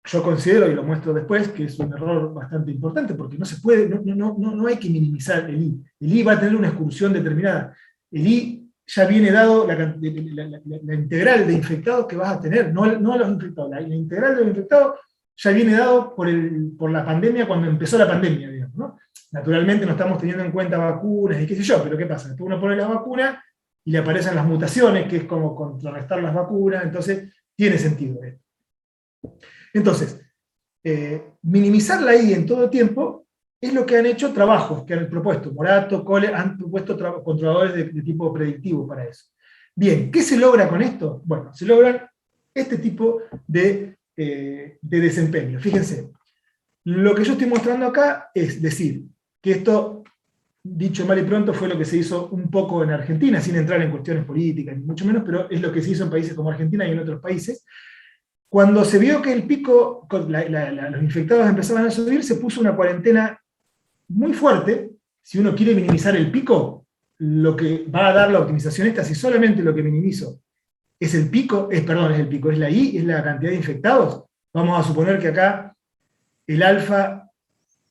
yo considero, y lo muestro después, que es un error bastante importante, porque no se puede, no hay que minimizar el I. El I va a tener una excursión determinada. El I ya viene dado la integral de infectados que vas a tener, no los infectados. La integral de los infectados ya viene dado por la pandemia, cuando empezó la pandemia, digamos, ¿no? Naturalmente no estamos teniendo en cuenta vacunas y qué sé yo, pero ¿qué pasa? Después uno pone la vacuna y le aparecen las mutaciones, que es como contrarrestar las vacunas, entonces tiene sentido esto. Entonces, minimizar la I en todo tiempo es lo que han hecho trabajos que han propuesto. Morato, Cole, han propuesto controladores de tipo predictivo para eso. Bien, ¿qué se logra con esto? Bueno, se logran este tipo de desempeño. Fíjense, lo que yo estoy mostrando acá es decir, que esto, dicho mal y pronto, fue lo que se hizo un poco en Argentina, sin entrar en cuestiones políticas, ni mucho menos, pero es lo que se hizo en países como Argentina y en otros países. Cuando se vio que el pico, los infectados empezaban a subir, se puso una cuarentena muy fuerte. Si uno quiere minimizar el pico, lo que va a dar la optimización esta, si solamente lo que minimizo es el pico, es la I, es la cantidad de infectados, vamos a suponer que acá el alfa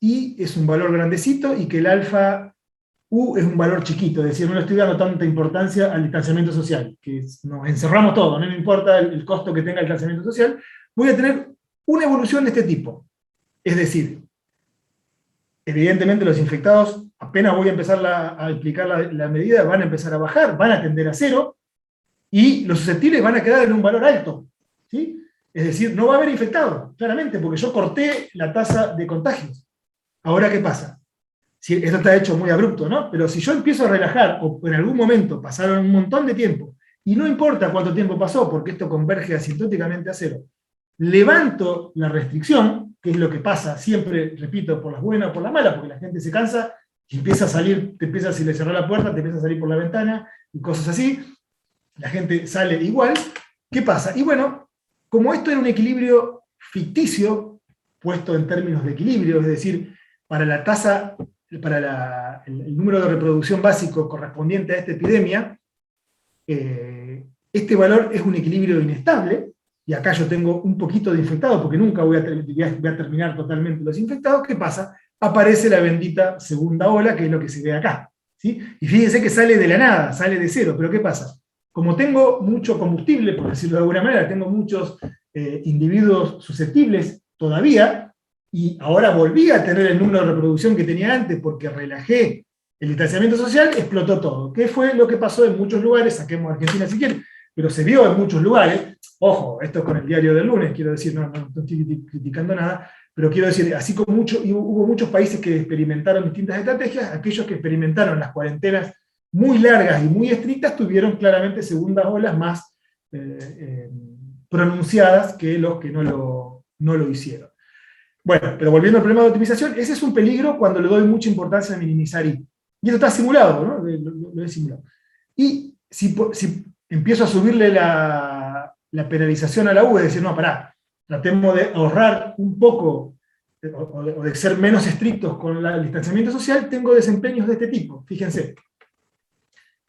I es un valor grandecito y que el alfa U es un valor chiquito, es decir, no le estoy dando tanta importancia al distanciamiento social, que nos encerramos todos, no me importa el costo que tenga el distanciamiento social, voy a tener una evolución de este tipo. Es decir, evidentemente los infectados, apenas voy a empezar a aplicar la medida, van a empezar a bajar, van a tender a cero, y los susceptibles van a quedar en un valor alto, ¿sí? Es decir, no va a haber infectados, claramente, porque yo corté la tasa de contagios. Ahora, ¿qué pasa? Si, esto está hecho muy abrupto, ¿no? Pero si yo empiezo a relajar, o en algún momento pasaron un montón de tiempo, y no importa cuánto tiempo pasó, porque esto converge asintóticamente a cero, levanto la restricción, que es lo que pasa siempre, repito, por las buenas o por las malas, porque la gente se cansa y empieza a salir, si le cerró la puerta, te empieza a salir por la ventana, y cosas así, la gente sale igual. ¿Qué pasa? Y bueno, como esto era un equilibrio ficticio, puesto en términos de equilibrio, es decir, para la tasa, para el número de reproducción básico correspondiente a esta epidemia, este valor es un equilibrio inestable, y acá yo tengo un poquito de infectados, porque nunca voy a terminar totalmente los infectados. ¿Qué pasa? Aparece la bendita segunda ola, que es lo que se ve acá, ¿sí? Y fíjense que sale de la nada, sale de cero, pero ¿qué pasa? Como tengo mucho combustible, por decirlo de alguna manera, tengo muchos individuos susceptibles todavía, y ahora volví a tener el número de reproducción que tenía antes porque relajé el distanciamiento social, explotó todo. ¿Qué fue lo que pasó en muchos lugares? Saquemos Argentina si quieren, pero se vio en muchos lugares. Ojo, esto es con el diario del lunes, quiero decir, no estoy criticando nada, pero quiero decir, así como hubo muchos países que experimentaron distintas estrategias, aquellos que experimentaron las cuarentenas muy largas y muy estrictas tuvieron claramente segundas olas más pronunciadas que los que no lo hicieron. Bueno, pero volviendo al problema de optimización, ese es un peligro cuando le doy mucha importancia a minimizar I. Y esto está simulado, ¿no? Lo he simulado. Y si empiezo a subirle la penalización a la U, es decir, no, pará, tratemos de ahorrar un poco o de ser menos estrictos con el distanciamiento social, tengo desempeños de este tipo. Fíjense.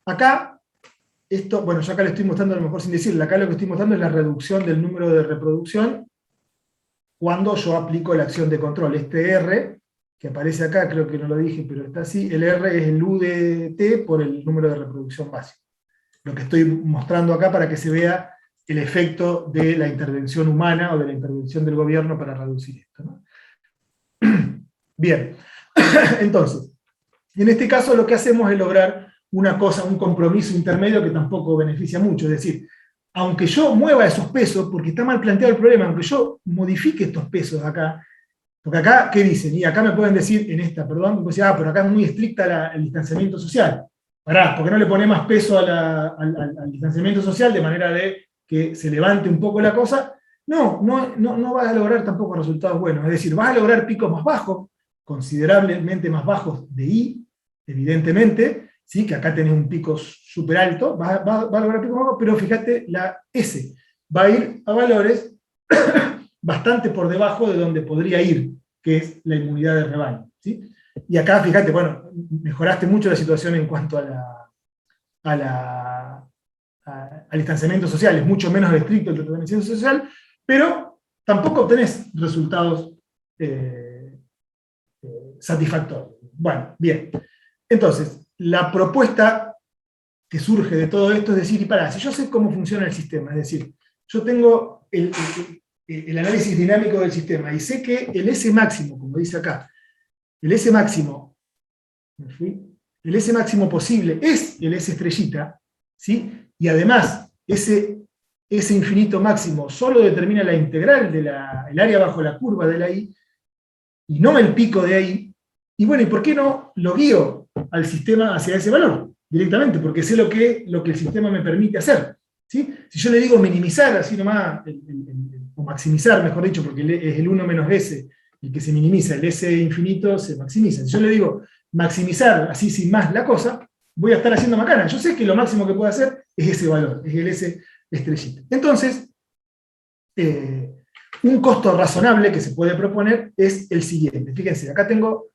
Acá, esto, bueno, yo acá le estoy mostrando, a lo mejor sin decirle, acá lo que estoy mostrando es la reducción del número de reproducción cuando yo aplico la acción de control. Este R, que aparece acá, creo que no lo dije, pero está así, el R es el U de T por el número de reproducción básico. Lo que estoy mostrando acá para que se vea el efecto de la intervención humana o de la intervención del gobierno para reducir esto, ¿no? Bien, entonces, en este caso lo que hacemos es lograr una cosa, un compromiso intermedio que tampoco beneficia mucho. Es decir, aunque yo mueva esos pesos, porque está mal planteado el problema, aunque yo modifique estos pesos acá, porque acá, ¿qué dicen? Y acá me pueden decir, en esta, perdón, pues, pero acá es muy estricta el distanciamiento social. Pará, ¿por qué no le pone más peso al distanciamiento social de manera de que se levante un poco la cosa? No vas a lograr tampoco resultados buenos. Es decir, vas a lograr picos más bajos, considerablemente más bajos de I, evidentemente, ¿sí? Que acá tenés un pico súper alto, va a lograr picos más bajos, pero fíjate, la S va a ir a valores bastante por debajo de donde podría ir, que es la inmunidad de rebaño, ¿sí? Y acá, fíjate, bueno, mejoraste mucho la situación en cuanto al distanciamiento social, es mucho menos estricto el distanciamiento social, pero tampoco obtenés resultados satisfactorios. Bueno, bien. Entonces, la propuesta que surge de todo esto es decir, y pará, si yo sé cómo funciona el sistema, es decir, yo tengo el análisis dinámico del sistema, y sé que el S máximo, como dice acá, el S máximo posible es el S estrellita, ¿sí? Y además, ese infinito máximo solo determina la integral del área bajo la curva de la I, y no el pico de ahí, y bueno, ¿y por qué no lo guío al sistema hacia ese valor directamente? Porque sé lo que el sistema me permite hacer, ¿sí? Si yo le digo minimizar, así nomás, o maximizar, mejor dicho, porque es el 1 menos S el que se minimiza, el S infinito se maximiza. Si yo le digo maximizar, así sin más la cosa, voy a estar haciendo macana. Yo sé que lo máximo que puedo hacer es ese valor, es el S estrellita. Entonces, un costo razonable que se puede proponer es el siguiente. Fíjense, acá tengo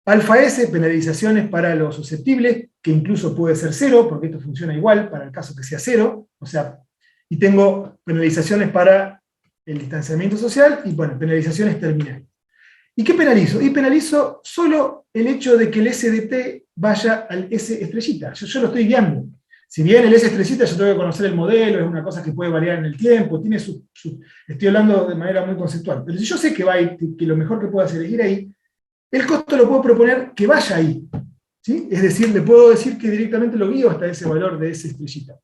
alfa S, penalizaciones para los susceptibles, que incluso puede ser 0, porque esto funciona igual para el caso que sea 0, o sea, y tengo penalizaciones para el distanciamiento social y, bueno, penalizaciones terminales. ¿Y qué penalizo? Y penalizo solo el hecho de que el S de T vaya al S estrellita. Yo lo estoy guiando. Si bien el S estrellita yo tengo que conocer el modelo, es una cosa que puede variar en el tiempo, tiene estoy hablando de manera muy conceptual. Pero si yo sé que va a ir, que lo mejor que puedo hacer es ir ahí, el costo lo puedo proponer que vaya ahí, ¿sí? Es decir, le puedo decir que directamente lo guío hasta ese valor de S estrellita,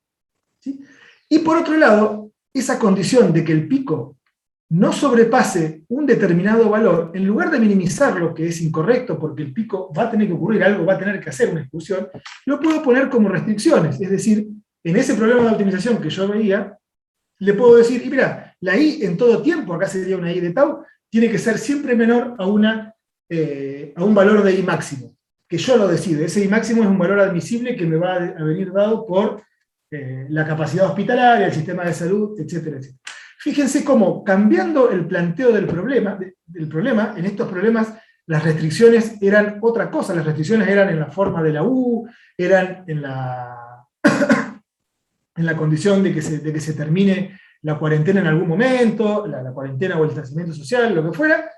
¿sí? Y por otro lado, esa condición de que el pico no sobrepase un determinado valor, en lugar de minimizarlo, que es incorrecto porque el pico va a tener que ocurrir algo, va a tener que hacer una excursión, lo puedo poner como restricciones. Es decir, en ese problema de optimización que yo veía, le puedo decir, y mira, la I en todo tiempo, acá sería una I de tau, tiene que ser siempre menor a un valor de I máximo, que yo lo decido. Ese I máximo es un valor admisible que me va a venir dado por la capacidad hospitalaria, el sistema de salud, etcétera, etcétera. Fíjense cómo, cambiando el planteo del problema, en estos problemas las restricciones eran otra cosa, las restricciones eran en la forma de la U, eran en la condición de que se termine la cuarentena en algún momento, la cuarentena o el distanciamiento social, lo que fuera,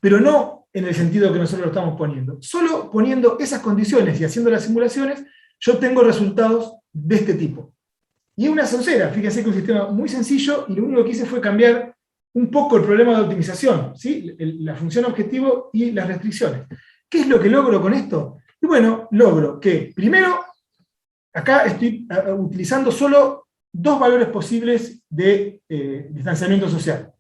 pero no en el sentido que nosotros lo estamos poniendo. Solo poniendo esas condiciones y haciendo las simulaciones, yo tengo resultados de este tipo. Y es una soncera, fíjense que es un sistema muy sencillo, y lo único que hice fue cambiar un poco el problema de optimización, ¿sí? La función objetivo y las restricciones. ¿Qué es lo que logro con esto? Y bueno, logro que, primero, acá estoy utilizando solo dos valores posibles de distanciamiento social.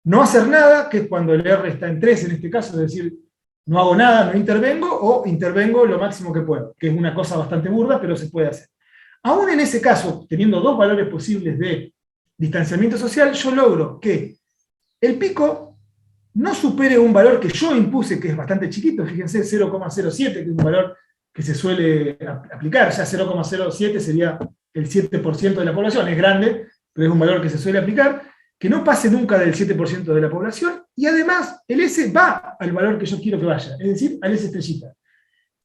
No hacer nada, que es cuando el R está en 3 en este caso, es decir, no hago nada, no intervengo, o intervengo lo máximo que puedo, que es una cosa bastante burda, pero se puede hacer. Aún en ese caso, teniendo dos valores posibles de distanciamiento social, yo logro que el pico no supere un valor que yo impuse, que es bastante chiquito, fíjense, 0,07, que es un valor que se suele aplicar, ya 0,07 sería el 7% de la población, es grande, pero es un valor que se suele aplicar, que no pase nunca del 7% de la población, y además el S va al valor que yo quiero que vaya, es decir, al S estrellita.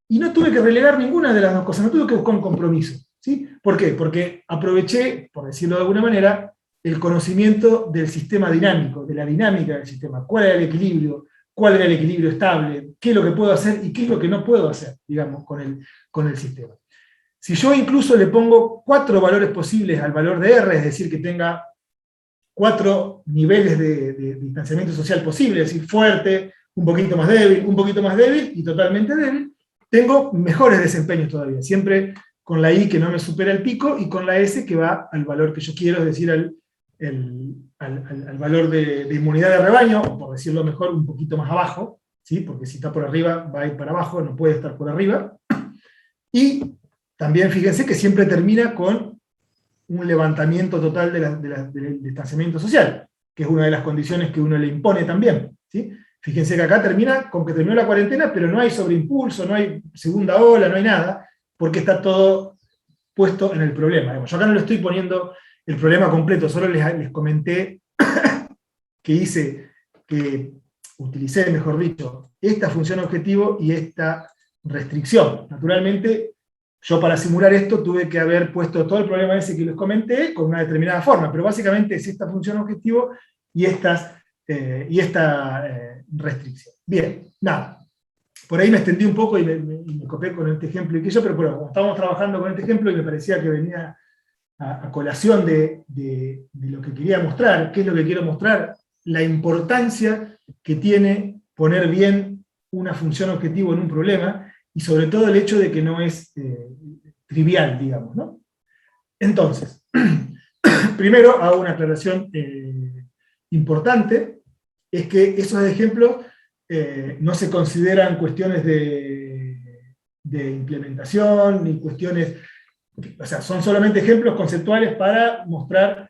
Y no tuve que relegar ninguna de las dos cosas, no tuve que buscar un compromiso. ¿Sí? ¿Por qué? Porque aproveché, por decirlo de alguna manera, el conocimiento del sistema dinámico, de la dinámica del sistema. ¿Cuál era el equilibrio? ¿Cuál era el equilibrio estable? ¿Qué es lo que puedo hacer y qué es lo que no puedo hacer, digamos, con el sistema? Si yo incluso le pongo 4 valores posibles al valor de R, es decir, que tenga 4 niveles de distanciamiento social posible, es decir, fuerte, un poquito más débil y totalmente débil, tengo mejores desempeños todavía, siempre con la I que no me supera el pico y con la S que va al valor que yo quiero, es decir, al valor de inmunidad de rebaño, o por decirlo mejor, un poquito más abajo, ¿sí? Porque si está por arriba va a ir para abajo, no puede estar por arriba. Y también fíjense que siempre termina con un levantamiento total del distanciamiento social, que es una de las condiciones que uno le impone también, ¿sí? Fíjense que acá termina con que terminó la cuarentena, pero no hay sobreimpulso, no hay segunda ola, no hay nada, porque está todo puesto en el problema. Yo acá no le estoy poniendo el problema completo, solo les comenté que utilicé, mejor dicho, esta función objetivo y esta restricción. Naturalmente, yo para simular esto tuve que haber puesto todo el problema ese que les comenté con una determinada forma, pero básicamente es esta función objetivo y esta restricción. Bien, nada. Por ahí me extendí un poco y me copé con este ejemplo y aquello, pero bueno, como estábamos trabajando con este ejemplo y me parecía que venía a colación de lo que quería mostrar. ¿Qué es lo que quiero mostrar? La importancia que tiene poner bien una función objetivo en un problema, y sobre todo el hecho de que no es trivial, digamos, ¿no? Entonces, primero hago una aclaración importante, es que esos ejemplos no se consideran cuestiones de implementación, ni cuestiones, o sea, son solamente ejemplos conceptuales para mostrar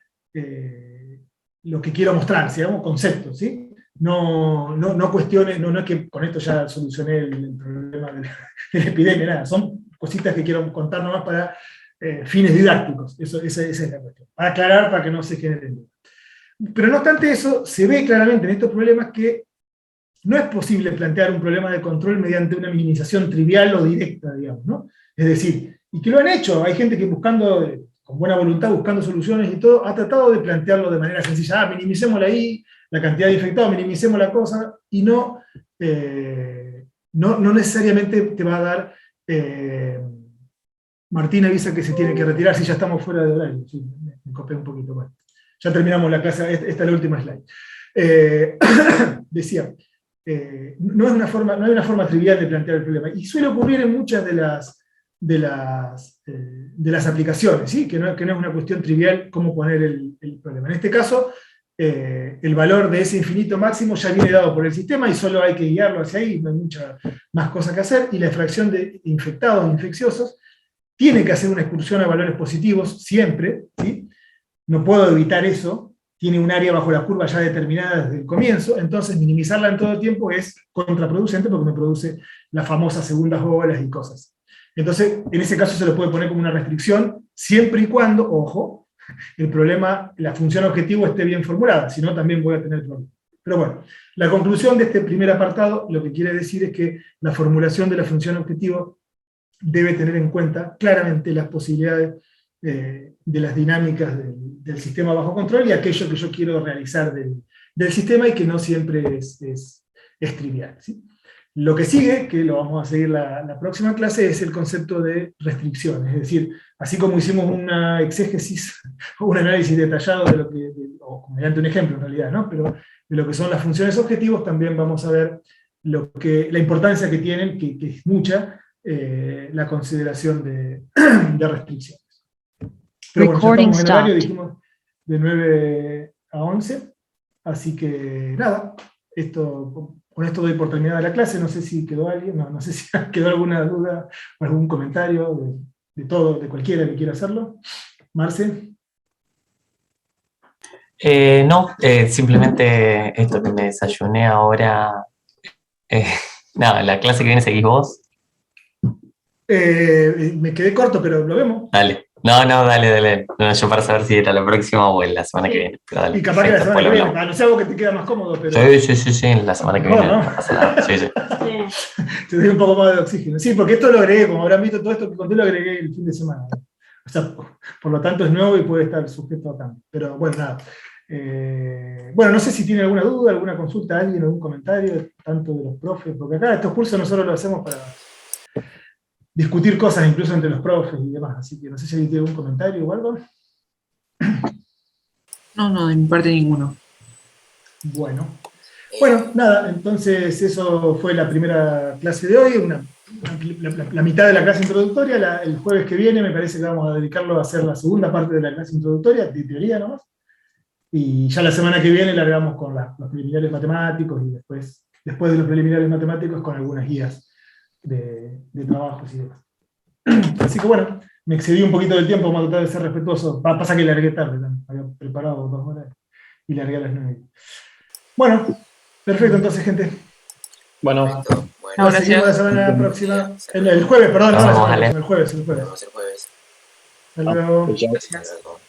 lo que quiero mostrar, digamos, conceptos, ¿sí? No cuestiones, no es que con esto ya solucioné el problema de la epidemia, nada, son cositas que quiero contar nomás para fines didácticos, esa es la cuestión, para aclarar, para que no se generen dudas. Pero no obstante eso, se ve claramente en estos problemas que no es posible plantear un problema de control mediante una minimización trivial o directa, digamos, ¿no? Es decir, y que lo han hecho, hay gente que buscando, con buena voluntad, buscando soluciones y todo, ha tratado de plantearlo de manera sencilla, minimicemos la cantidad de infectados, minimicemos la cosa, y no necesariamente te va a dar, Martín avisa que se tiene que retirar, si ya estamos fuera de horario, sí, me copé un poquito, bueno, ya terminamos la clase, esta es la última slide. Decía, no hay una forma trivial de plantear el problema, y suele ocurrir en muchas de las aplicaciones, ¿sí? que no es una cuestión trivial cómo poner el problema. En este caso, el valor de ese infinito máximo ya viene dado por el sistema y solo hay que guiarlo hacia ahí, no hay mucha más cosa que hacer, y la fracción de infectados e infecciosos tiene que hacer una excursión a valores positivos siempre, ¿sí? No puedo evitar eso, tiene un área bajo la curva ya determinada desde el comienzo, entonces minimizarla en todo tiempo es contraproducente porque me produce las famosas segundas olas y cosas. Entonces, en ese caso se lo puede poner como una restricción, siempre y cuando, ojo, el problema, la función objetivo esté bien formulada, si no también voy a tener problemas. Pero bueno, la conclusión de este primer apartado lo que quiere decir es que la formulación de la función objetivo debe tener en cuenta claramente las posibilidades de las dinámicas del sistema bajo control y aquello que yo quiero realizar del sistema y que no siempre es trivial, ¿sí? Lo que sigue, que lo vamos a seguir la próxima clase, es el concepto de restricción. Es decir, así como hicimos una exégesis o un análisis detallado de lo que, o mediante un ejemplo en realidad, ¿no? Pero de lo que son las funciones objetivos, también vamos a ver la importancia que tienen, que es mucha, la consideración de restricciones. Pero bueno, ya estamos en horario, dijimos de 9 a 11, así que nada, con esto doy por terminada la clase. No sé si quedó alguien, no sé si quedó alguna duda o algún comentario de todo, de cualquiera que quiera hacerlo. Marce. No, simplemente esto que me desayuné ahora. Nada, la clase que viene seguís vos. Me quedé corto, pero lo vemos. Dale. No, dale. No, yo para saber si era la próxima o en la semana que viene. Pero dale, y capaz que la semana que viene, no sé, algo que te queda más cómodo, pero... Sí, la semana que viene, ¿no? No pasa nada. Sí. Te doy un poco más de oxígeno. Sí, porque esto lo agregué, como habrán visto, todo esto que conté lo agregué el fin de semana. O sea, por lo tanto es nuevo y puede estar sujeto a cambio. Pero bueno, nada. Bueno, no sé si tiene alguna duda, alguna consulta, alguien, algún comentario, tanto de los profes, porque acá estos cursos nosotros los hacemos para discutir cosas incluso entre los profes y demás, así que no sé si alguien tiene algún comentario o algo. No, de mi parte ninguno. Bueno, Bueno, nada, entonces eso fue la primera clase de hoy, la mitad de la clase introductoria. El jueves que viene me parece que vamos a dedicarlo a hacer la segunda parte de la clase introductoria, de teoría nomás. Y ya la semana que viene largamos con los preliminares matemáticos y después de los preliminares matemáticos con algunas guías de trabajos y demás. Así que bueno, me excedí un poquito del tiempo, vamos a tratar de ser respetuoso. Pasa que largué tarde, había preparado 2 horas y largué a las 9. Bueno, perfecto entonces, gente. Bueno, Perfecto. No, Bueno, Nos seguimos la gracias. semana próxima. El jueves, perdón, no la Nos vemos, semana Ale. próxima, el jueves. nos vemos el jueves. Hasta luego. pues ya. Hasta luego.